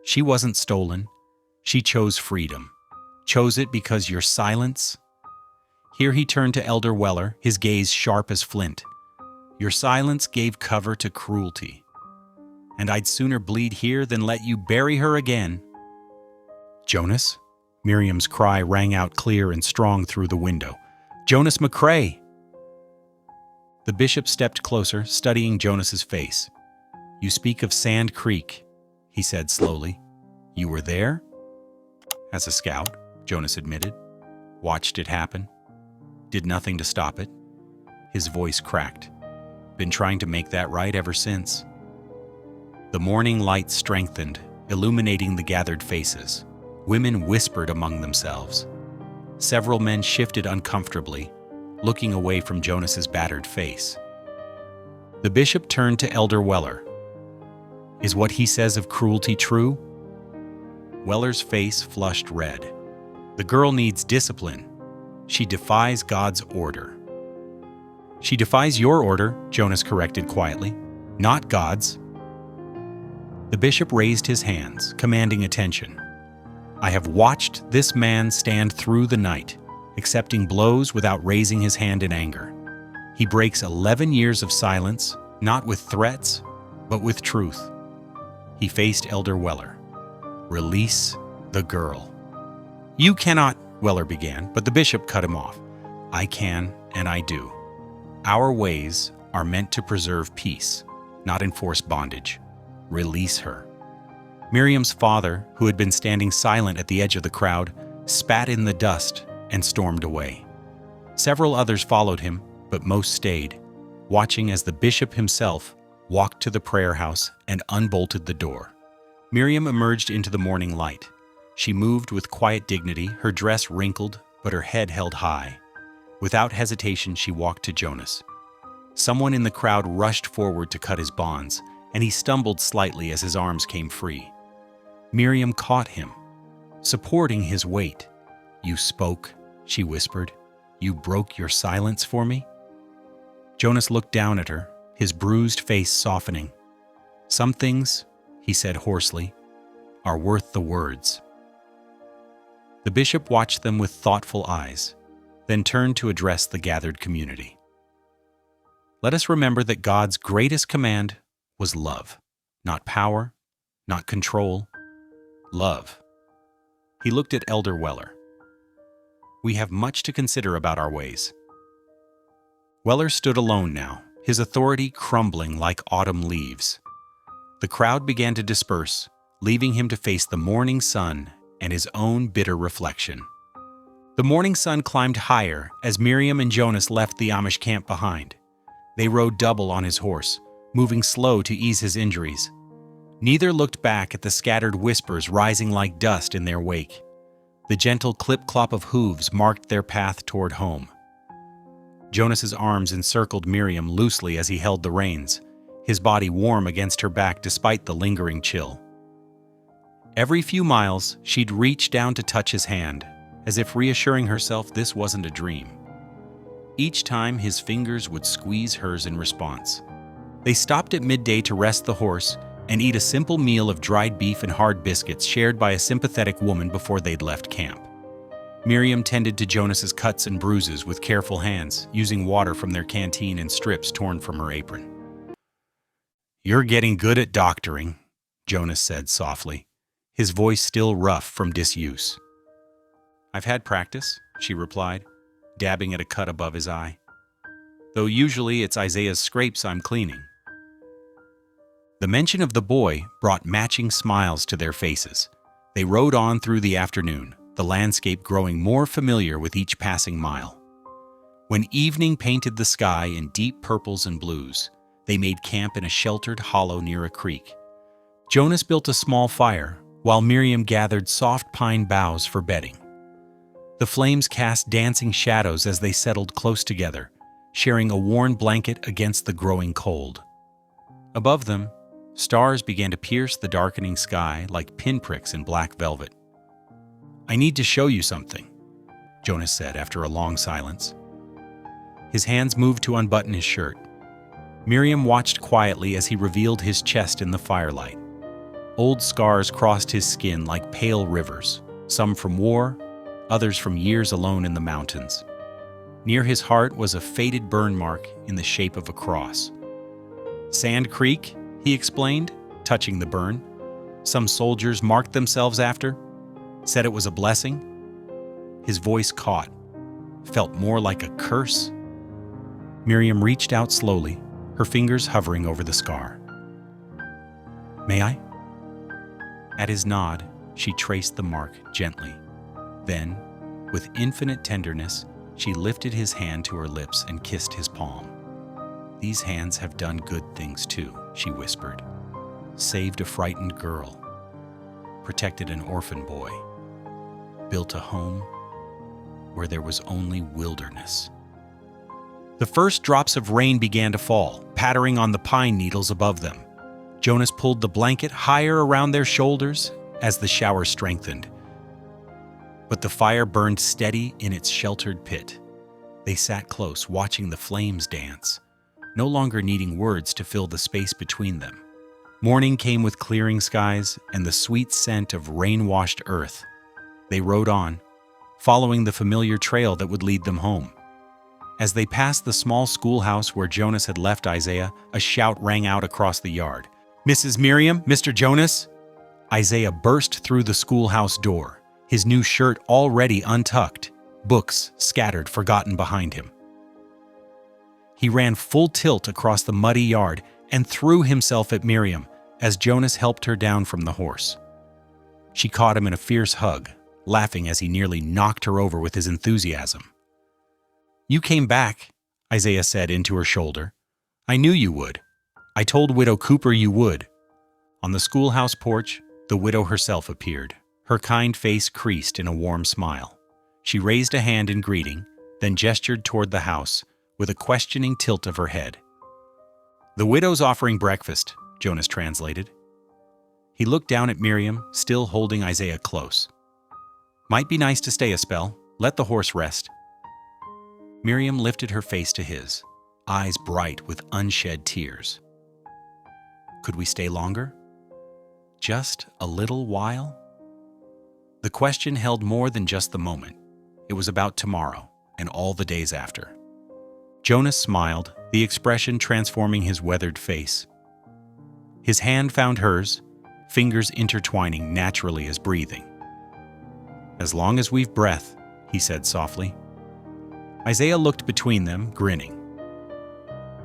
"she wasn't stolen. She chose freedom. Chose it because your silence—" Here he turned to Elder Weller, his gaze sharp as flint. "Your silence gave cover to cruelty. And I'd sooner bleed here than let you bury her again." "Jonas?" Miriam's cry rang out clear and strong through the window. "Jonas McCrae!" The bishop stepped closer, studying Jonas's face. "You speak of Sand Creek," he said slowly. "You were there?" "As a scout," Jonas admitted. "Watched it happen. Did nothing to stop it." His voice cracked. "Been trying to make that right ever since." The morning light strengthened, illuminating the gathered faces. Women whispered among themselves. Several men shifted uncomfortably, looking away from Jonas's battered face. The bishop turned to Elder Weller. "Is what he says of cruelty true?" Weller's face flushed red. "The girl needs discipline. She defies God's order." "She defies your order," Jonas corrected quietly. "Not God's." The bishop raised his hands, commanding attention. "I have watched this man stand through the night, accepting blows without raising his hand in anger. He breaks 11 years of silence, not with threats, but with truth." He faced Elder Weller. "Release the girl." "You cannot," Weller began, but the bishop cut him off. "I can, and I do. Our ways are meant to preserve peace, not enforce bondage. Release her." Miriam's father, who had been standing silent at the edge of the crowd, spat in the dust and stormed away. Several others followed him, but most stayed, watching as the bishop himself walked to the prayer house and unbolted the door. Miriam emerged into the morning light. She moved with quiet dignity, her dress wrinkled, but her head held high. Without hesitation, she walked to Jonas. Someone in the crowd rushed forward to cut his bonds, and he stumbled slightly as his arms came free. Miriam caught him, supporting his weight. "You spoke," she whispered. "You broke your silence for me?" Jonas looked down at her, his bruised face softening. "Some things," he said hoarsely, "are worth the words." The bishop watched them with thoughtful eyes, then turned to address the gathered community. "Let us remember that God's greatest command was love, not power, not control, love." He looked at Elder Weller. "We have much to consider about our ways." Weller stood alone now, his authority crumbling like autumn leaves. The crowd began to disperse, leaving him to face the morning sun and his own bitter reflection. The morning sun climbed higher as Miriam and Jonas left the Amish camp behind. They rode double on his horse, moving slow to ease his injuries. Neither looked back at the scattered whispers rising like dust in their wake. The gentle clip-clop of hooves marked their path toward home. Jonas's arms encircled Miriam loosely as he held the reins, his body warm against her back despite the lingering chill. Every few miles, she'd reach down to touch his hand, as if reassuring herself this wasn't a dream. Each time, his fingers would squeeze hers in response. They stopped at midday to rest the horse and eat a simple meal of dried beef and hard biscuits shared by a sympathetic woman before they'd left camp. Miriam tended to Jonas's cuts and bruises with careful hands, using water from their canteen and strips torn from her apron. "You're getting good at doctoring," Jonas said softly, his voice still rough from disuse. "I've had practice," she replied, dabbing at a cut above his eye. "Though usually it's Isaiah's scrapes I'm cleaning." The mention of the boy brought matching smiles to their faces. They rode on through the afternoon, the landscape growing more familiar with each passing mile. When evening painted the sky in deep purples and blues, they made camp in a sheltered hollow near a creek. Jonas built a small fire, while Miriam gathered soft pine boughs for bedding. The flames cast dancing shadows as they settled close together, sharing a worn blanket against the growing cold. Above them, stars began to pierce the darkening sky like pinpricks in black velvet. "I need to show you something," Jonas said after a long silence. His hands moved to unbutton his shirt. Miriam watched quietly as he revealed his chest in the firelight. Old scars crossed his skin like pale rivers, some from war, others from years alone in the mountains. Near his heart was a faded burn mark in the shape of a cross. "Sand Creek," he explained, touching the burn. "Some soldiers marked themselves after. Said it was a blessing." His voice caught, felt more like a curse. Miriam reached out slowly, her fingers hovering over the scar. "May I?" At his nod, she traced the mark gently. Then, with infinite tenderness, she lifted his hand to her lips and kissed his palm. "These hands have done good things too," she whispered. "Saved a frightened girl, protected an orphan boy, built a home where there was only wilderness." The first drops of rain began to fall, pattering on the pine needles above them. Jonas pulled the blanket higher around their shoulders as the shower strengthened. But the fire burned steady in its sheltered pit. They sat close, watching the flames dance, no longer needing words to fill the space between them. Morning came with clearing skies and the sweet scent of rain-washed earth. They rode on, following the familiar trail that would lead them home. As they passed the small schoolhouse where Jonas had left Isaiah, a shout rang out across the yard. "Mrs. Miriam, Mr. Jonas!" Isaiah burst through the schoolhouse door, his new shirt already untucked, books scattered forgotten behind him. He ran full tilt across the muddy yard and threw himself at Miriam as Jonas helped her down from the horse. She caught him in a fierce hug, laughing as he nearly knocked her over with his enthusiasm. "You came back," Isaiah said into her shoulder. "I knew you would. I told Widow Cooper you would." On the schoolhouse porch, the widow herself appeared, her kind face creased in a warm smile. She raised a hand in greeting, then gestured toward the house with a questioning tilt of her head. "The widow's offering breakfast," Jonas translated. He looked down at Miriam, still holding Isaiah close. "Might be nice to stay a spell. Let the horse rest." Miriam lifted her face to his, eyes bright with unshed tears. "Could we stay longer? Just a little while?" The question held more than just the moment. It was about tomorrow and all the days after. Jonas smiled, the expression transforming his weathered face. His hand found hers, fingers intertwining naturally as breathing. "As long as we've breath," he said softly. Isaiah looked between them, grinning.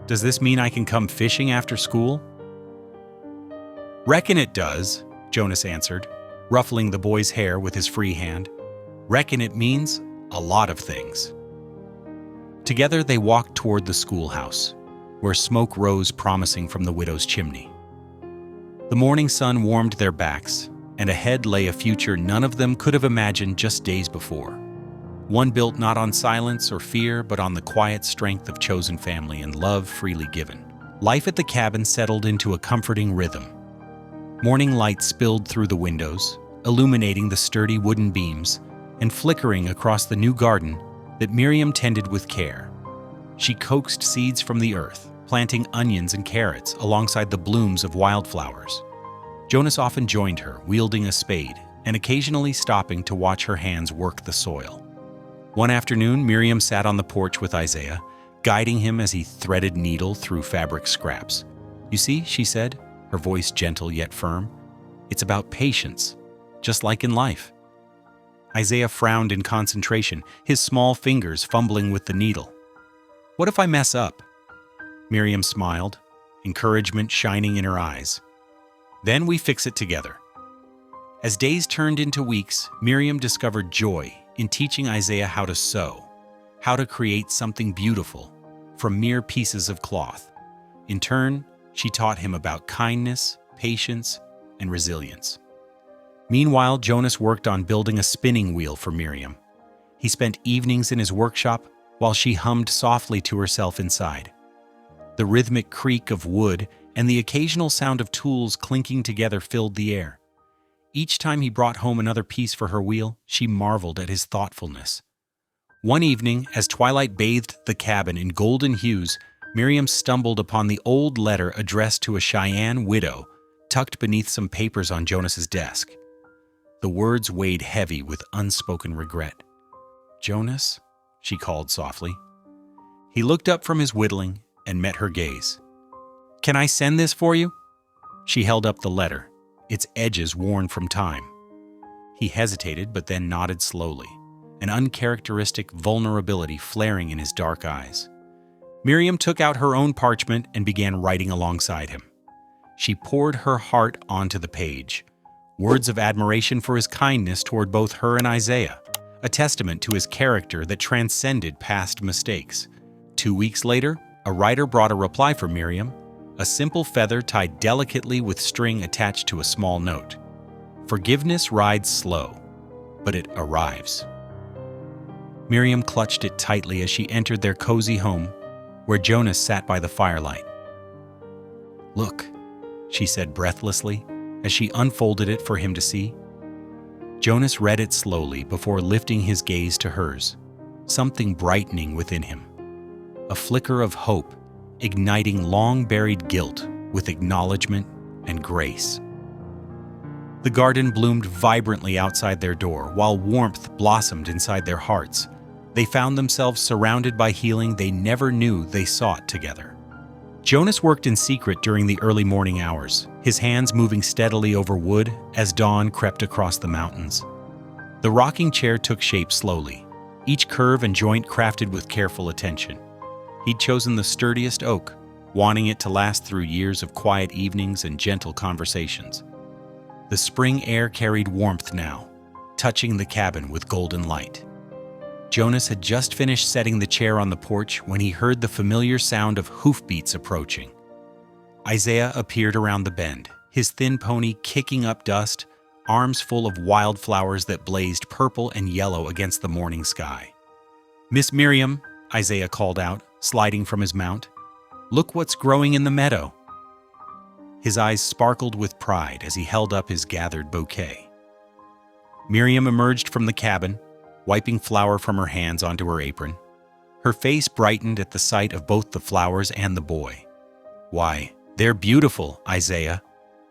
"Does this mean I can come fishing after school?" "Reckon it does," Jonas answered, ruffling the boy's hair with his free hand. "Reckon it means a lot of things." Together they walked toward the schoolhouse, where smoke rose promising from the widow's chimney. The morning sun warmed their backs, and ahead lay a future none of them could have imagined just days before. One built not on silence or fear, but on the quiet strength of chosen family and love freely given. Life at the cabin settled into a comforting rhythm. Morning light spilled through the windows, illuminating the sturdy wooden beams and flickering across the new garden that Miriam tended with care. She coaxed seeds from the earth, planting onions and carrots alongside the blooms of wildflowers. Jonas often joined her, wielding a spade, and occasionally stopping to watch her hands work the soil. One afternoon, Miriam sat on the porch with Isaiah, guiding him as he threaded needle through fabric scraps. "You see," she said, her voice gentle yet firm, "it's about patience, just like in life." Isaiah frowned in concentration, his small fingers fumbling with the needle. "What if I mess up?" Miriam smiled, encouragement shining in her eyes. "Then we fix it together." As days turned into weeks, Miriam discovered joy in teaching Isaiah how to sew, how to create something beautiful from mere pieces of cloth. In turn, she taught him about kindness, patience, and resilience. Meanwhile, Jonas worked on building a spinning wheel for Miriam. He spent evenings in his workshop while she hummed softly to herself inside. The rhythmic creak of wood and the occasional sound of tools clinking together filled the air. Each time he brought home another piece for her wheel, she marveled at his thoughtfulness. One evening, as twilight bathed the cabin in golden hues, Miriam stumbled upon the old letter addressed to a Cheyenne widow tucked beneath some papers on Jonas's desk. The words weighed heavy with unspoken regret. "Jonas?" she called softly. He looked up from his whittling and met her gaze. "Can I send this for you?" She held up the letter, its edges worn from time. He hesitated, but then nodded slowly, an uncharacteristic vulnerability flaring in his dark eyes. Miriam took out her own parchment and began writing alongside him. She poured her heart onto the page, words of admiration for his kindness toward both her and Isaiah, a testament to his character that transcended past mistakes. 2 weeks later, a writer brought a reply for Miriam, a simple feather tied delicately with string attached to a small note. "Forgiveness rides slow, but it arrives." Miriam clutched it tightly as she entered their cozy home, where Jonas sat by the firelight. "Look," she said breathlessly, as she unfolded it for him to see. Jonas read it slowly before lifting his gaze to hers, something brightening within him. A flicker of hope, igniting long-buried guilt with acknowledgement and grace. The garden bloomed vibrantly outside their door, while warmth blossomed inside their hearts. They found themselves surrounded by healing they never knew they sought together. Jonas worked in secret during the early morning hours, his hands moving steadily over wood as dawn crept across the mountains. The rocking chair took shape slowly, each curve and joint crafted with careful attention. He'd chosen the sturdiest oak, wanting it to last through years of quiet evenings and gentle conversations. The spring air carried warmth now, touching the cabin with golden light. Jonas had just finished setting the chair on the porch when he heard the familiar sound of hoofbeats approaching. Isaiah appeared around the bend, his thin pony kicking up dust, arms full of wildflowers that blazed purple and yellow against the morning sky. "Miss Miriam," Isaiah called out, sliding from his mount, "look what's growing in the meadow." His eyes sparkled with pride as he held up his gathered bouquet. Miriam emerged from the cabin, wiping flour from her hands onto her apron. Her face brightened at the sight of both the flowers and the boy. "Why, they're beautiful, Isaiah.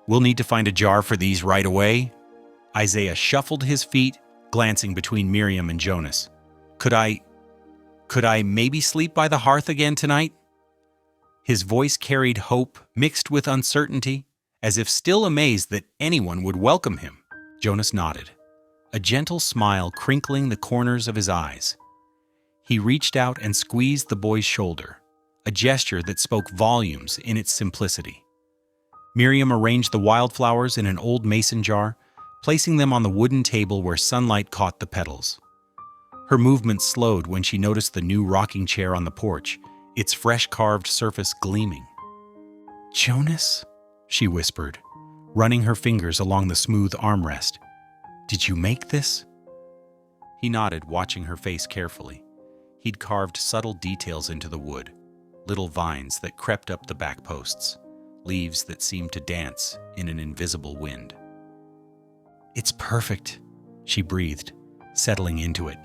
We'll need to find a jar for these right away." Isaiah shuffled his feet, glancing between Miriam and Jonas. Could I maybe sleep by the hearth again tonight?" His voice carried hope mixed with uncertainty, as if still amazed that anyone would welcome him. Jonas nodded, a gentle smile crinkling the corners of his eyes. He reached out and squeezed the boy's shoulder, a gesture that spoke volumes in its simplicity. Miriam arranged the wildflowers in an old mason jar, placing them on the wooden table where sunlight caught the petals. Her movements slowed when she noticed the new rocking chair on the porch, its fresh carved surface gleaming. "Jonas?" she whispered, running her fingers along the smooth armrest. "Did you make this?" He nodded, watching her face carefully. He'd carved subtle details into the wood, little vines that crept up the back posts, leaves that seemed to dance in an invisible wind. "It's perfect," she breathed, settling into it.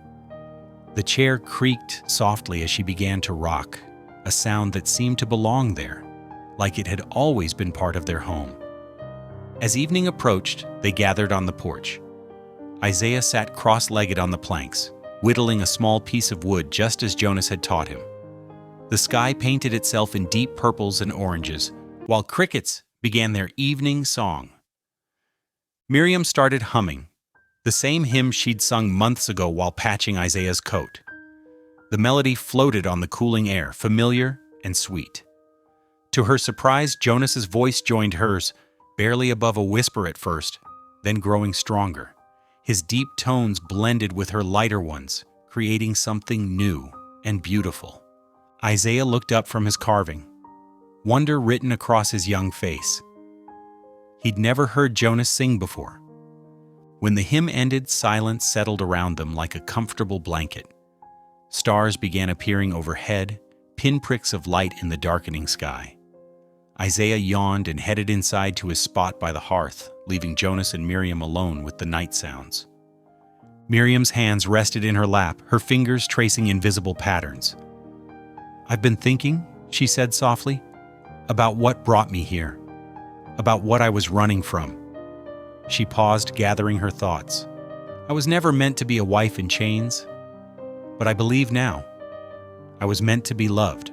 The chair creaked softly as she began to rock, a sound that seemed to belong there, like it had always been part of their home. As evening approached, they gathered on the porch. Isaiah sat cross-legged on the planks, whittling a small piece of wood just as Jonas had taught him. The sky painted itself in deep purples and oranges, while crickets began their evening song. Miriam started humming, the same hymn she'd sung months ago while patching Isaiah's coat. The melody floated on the cooling air, familiar and sweet. To her surprise, Jonas's voice joined hers, barely above a whisper at first, then growing stronger. His deep tones blended with her lighter ones, creating something new and beautiful. Isaiah looked up from his carving, wonder written across his young face. He'd never heard Jonas sing before. When the hymn ended, silence settled around them like a comfortable blanket. Stars began appearing overhead, pinpricks of light in the darkening sky. Isaiah yawned and headed inside to his spot by the hearth, leaving Jonas and Miriam alone with the night sounds. Miriam's hands rested in her lap, her fingers tracing invisible patterns. "I've been thinking," she said softly, "about what brought me here, about what I was running from." She paused, gathering her thoughts. "I was never meant to be a wife in chains, but I believe now. I was meant to be loved."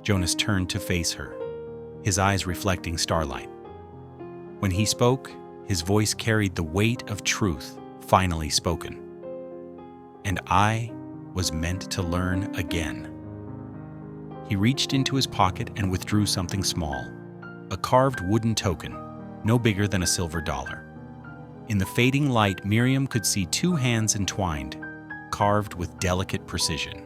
Jonas turned to face her, his eyes reflecting starlight. When he spoke, his voice carried the weight of truth finally spoken. "And I was meant to learn again." He reached into his pocket and withdrew something small, a carved wooden token, no bigger than a silver dollar. In the fading light, Miriam could see two hands entwined, carved with delicate precision.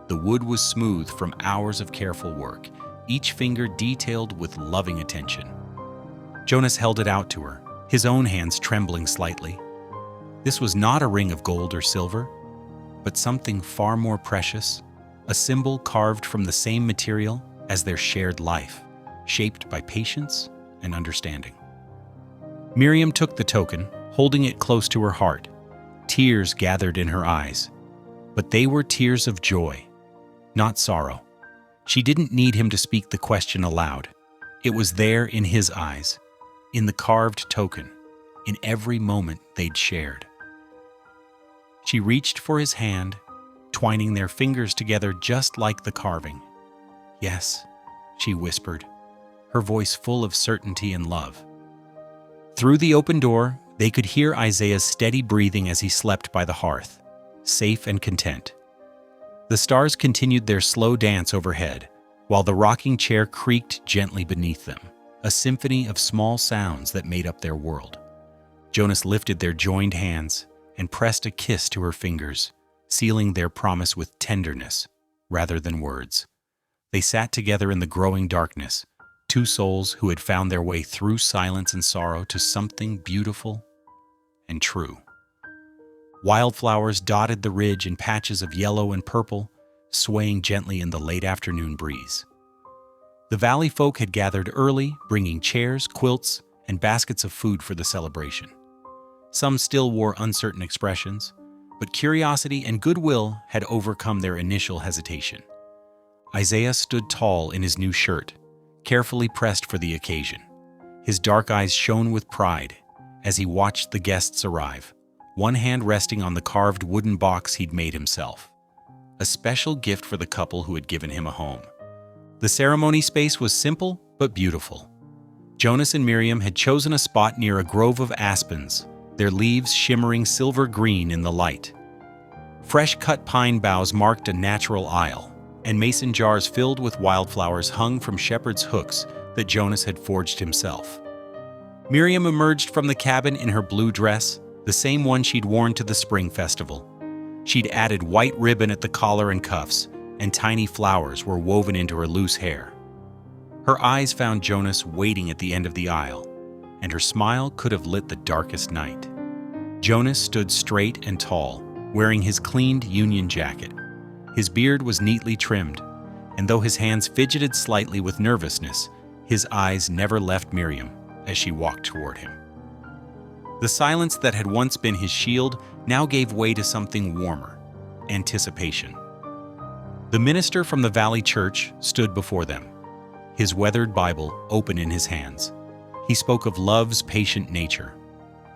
The wood was smooth from hours of careful work, each finger detailed with loving attention. Jonas held it out to her, his own hands trembling slightly. This was not a ring of gold or silver, but something far more precious, a symbol carved from the same material as their shared life, shaped by patience and understanding. Miriam took the token, holding it close to her heart. Tears gathered in her eyes, but they were tears of joy, not sorrow. She didn't need him to speak the question aloud. It was there in his eyes, in the carved token, in every moment they'd shared. She reached for his hand, twining their fingers together just like the carving. "Yes," she whispered, her voice full of certainty and love. Through the open door, they could hear Isaiah's steady breathing as he slept by the hearth, safe and content. The stars continued their slow dance overhead, while the rocking chair creaked gently beneath them, a symphony of small sounds that made up their world. Jonas lifted their joined hands and pressed a kiss to her fingers, sealing their promise with tenderness rather than words. They sat together in the growing darkness, two souls who had found their way through silence and sorrow to something beautiful and true. Wildflowers dotted the ridge in patches of yellow and purple, swaying gently in the late afternoon breeze. The valley folk had gathered early, bringing chairs, quilts, and baskets of food for the celebration. Some still wore uncertain expressions, but curiosity and goodwill had overcome their initial hesitation. Isaiah stood tall in his new shirt, carefully pressed for the occasion. His dark eyes shone with pride as he watched the guests arrive, one hand resting on the carved wooden box he'd made himself, a special gift for the couple who had given him a home. The ceremony space was simple but beautiful. Jonas and Miriam had chosen a spot near a grove of aspens, their leaves shimmering silver green in the light. Fresh-cut pine boughs marked a natural aisle, and mason jars filled with wildflowers hung from shepherd's hooks that Jonas had forged himself. Miriam emerged from the cabin in her blue dress, the same one she'd worn to the spring festival. She'd added white ribbon at the collar and cuffs, and tiny flowers were woven into her loose hair. Her eyes found Jonas waiting at the end of the aisle, and her smile could have lit the darkest night. Jonas stood straight and tall, wearing his cleaned Union jacket. His beard was neatly trimmed, and though his hands fidgeted slightly with nervousness, his eyes never left Miriam as she walked toward him. The silence that had once been his shield now gave way to something warmer, anticipation. The minister from the Valley Church stood before them, his weathered Bible open in his hands. He spoke of love's patient nature,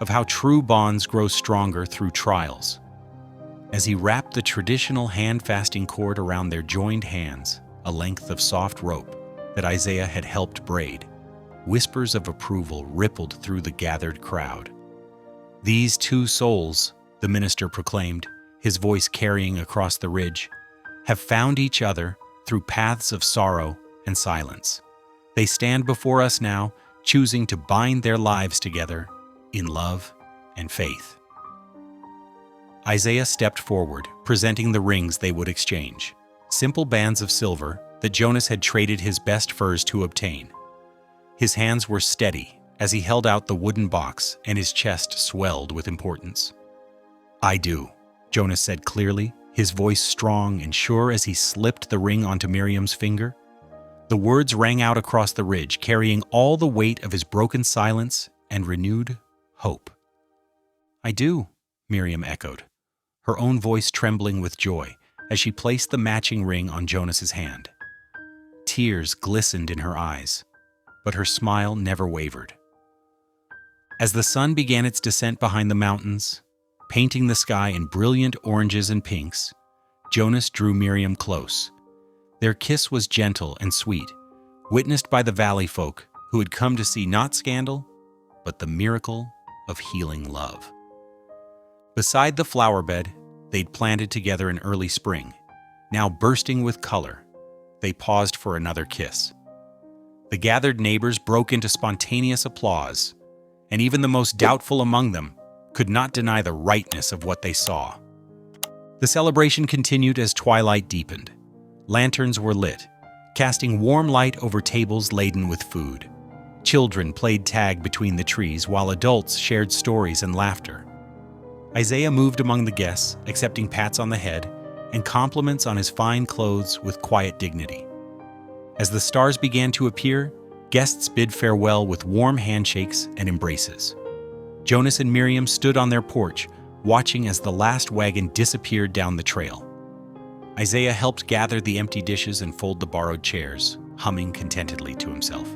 of how true bonds grow stronger through trials. As he wrapped the traditional hand-fasting cord around their joined hands, a length of soft rope that Isaiah had helped braid, whispers of approval rippled through the gathered crowd. "These two souls," the minister proclaimed, his voice carrying across the ridge, "have found each other through paths of sorrow and silence. They stand before us now, choosing to bind their lives together in love and faith." Isaiah stepped forward, presenting the rings they would exchange, simple bands of silver that Jonas had traded his best furs to obtain. His hands were steady as he held out the wooden box, and his chest swelled with importance. "I do," Jonas said clearly, his voice strong and sure as he slipped the ring onto Miriam's finger. The words rang out across the ridge, carrying all the weight of his broken silence and renewed hope. "I do," Miriam echoed, her own voice trembling with joy as she placed the matching ring on Jonas's hand. Tears glistened in her eyes, but her smile never wavered. As the sun began its descent behind the mountains, painting the sky in brilliant oranges and pinks, Jonas drew Miriam close. Their kiss was gentle and sweet, witnessed by the valley folk who had come to see not scandal, but the miracle of healing love. Beside the flower bed they'd planted together in early spring, now bursting with color, they paused for another kiss. The gathered neighbors broke into spontaneous applause, and even the most doubtful among them could not deny the rightness of what they saw. The celebration continued as twilight deepened. Lanterns were lit, casting warm light over tables laden with food. Children played tag between the trees while adults shared stories and laughter. Isaiah moved among the guests, accepting pats on the head and compliments on his fine clothes with quiet dignity. As the stars began to appear, guests bid farewell with warm handshakes and embraces. Jonas and Miriam stood on their porch, watching as the last wagon disappeared down the trail. Isaiah helped gather the empty dishes and fold the borrowed chairs, humming contentedly to himself.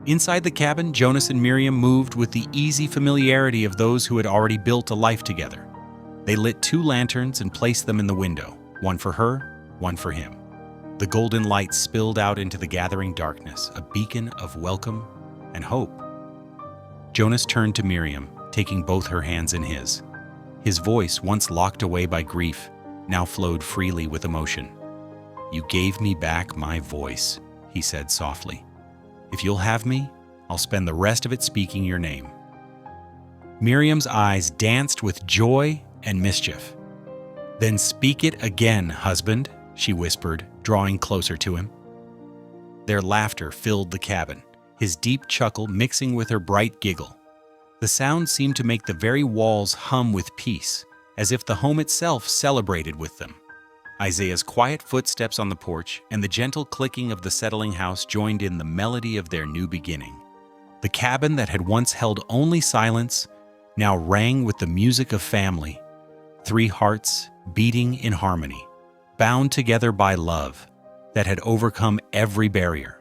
Inside the cabin, Jonas and Miriam moved with the easy familiarity of those who had already built a life together. They lit 2 lanterns and placed them in the window, one for her, one for him. The golden light spilled out into the gathering darkness, a beacon of welcome and hope. Jonas turned to Miriam, taking both her hands in his. His voice, once locked away by grief, now flowed freely with emotion. "You gave me back my voice," he said softly. "If you'll have me, I'll spend the rest of it speaking your name." Miriam's eyes danced with joy and mischief. "Then speak it again, husband," she whispered, drawing closer to him. Their laughter filled the cabin, his deep chuckle mixing with her bright giggle. The sound seemed to make the very walls hum with peace, as if the home itself celebrated with them. Isaiah's quiet footsteps on the porch and the gentle clicking of the settling house joined in the melody of their new beginning. The cabin that had once held only silence now rang with the music of family, 3 hearts beating in harmony, bound together by love that had overcome every barrier.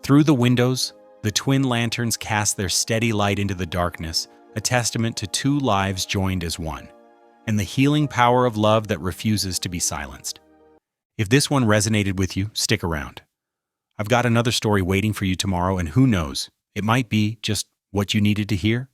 Through the windows, the twin lanterns cast their steady light into the darkness, a testament to 2 lives joined as one, and the healing power of love that refuses to be silenced. If this one resonated with you, stick around. I've got another story waiting for you tomorrow, and who knows, it might be just what you needed to hear.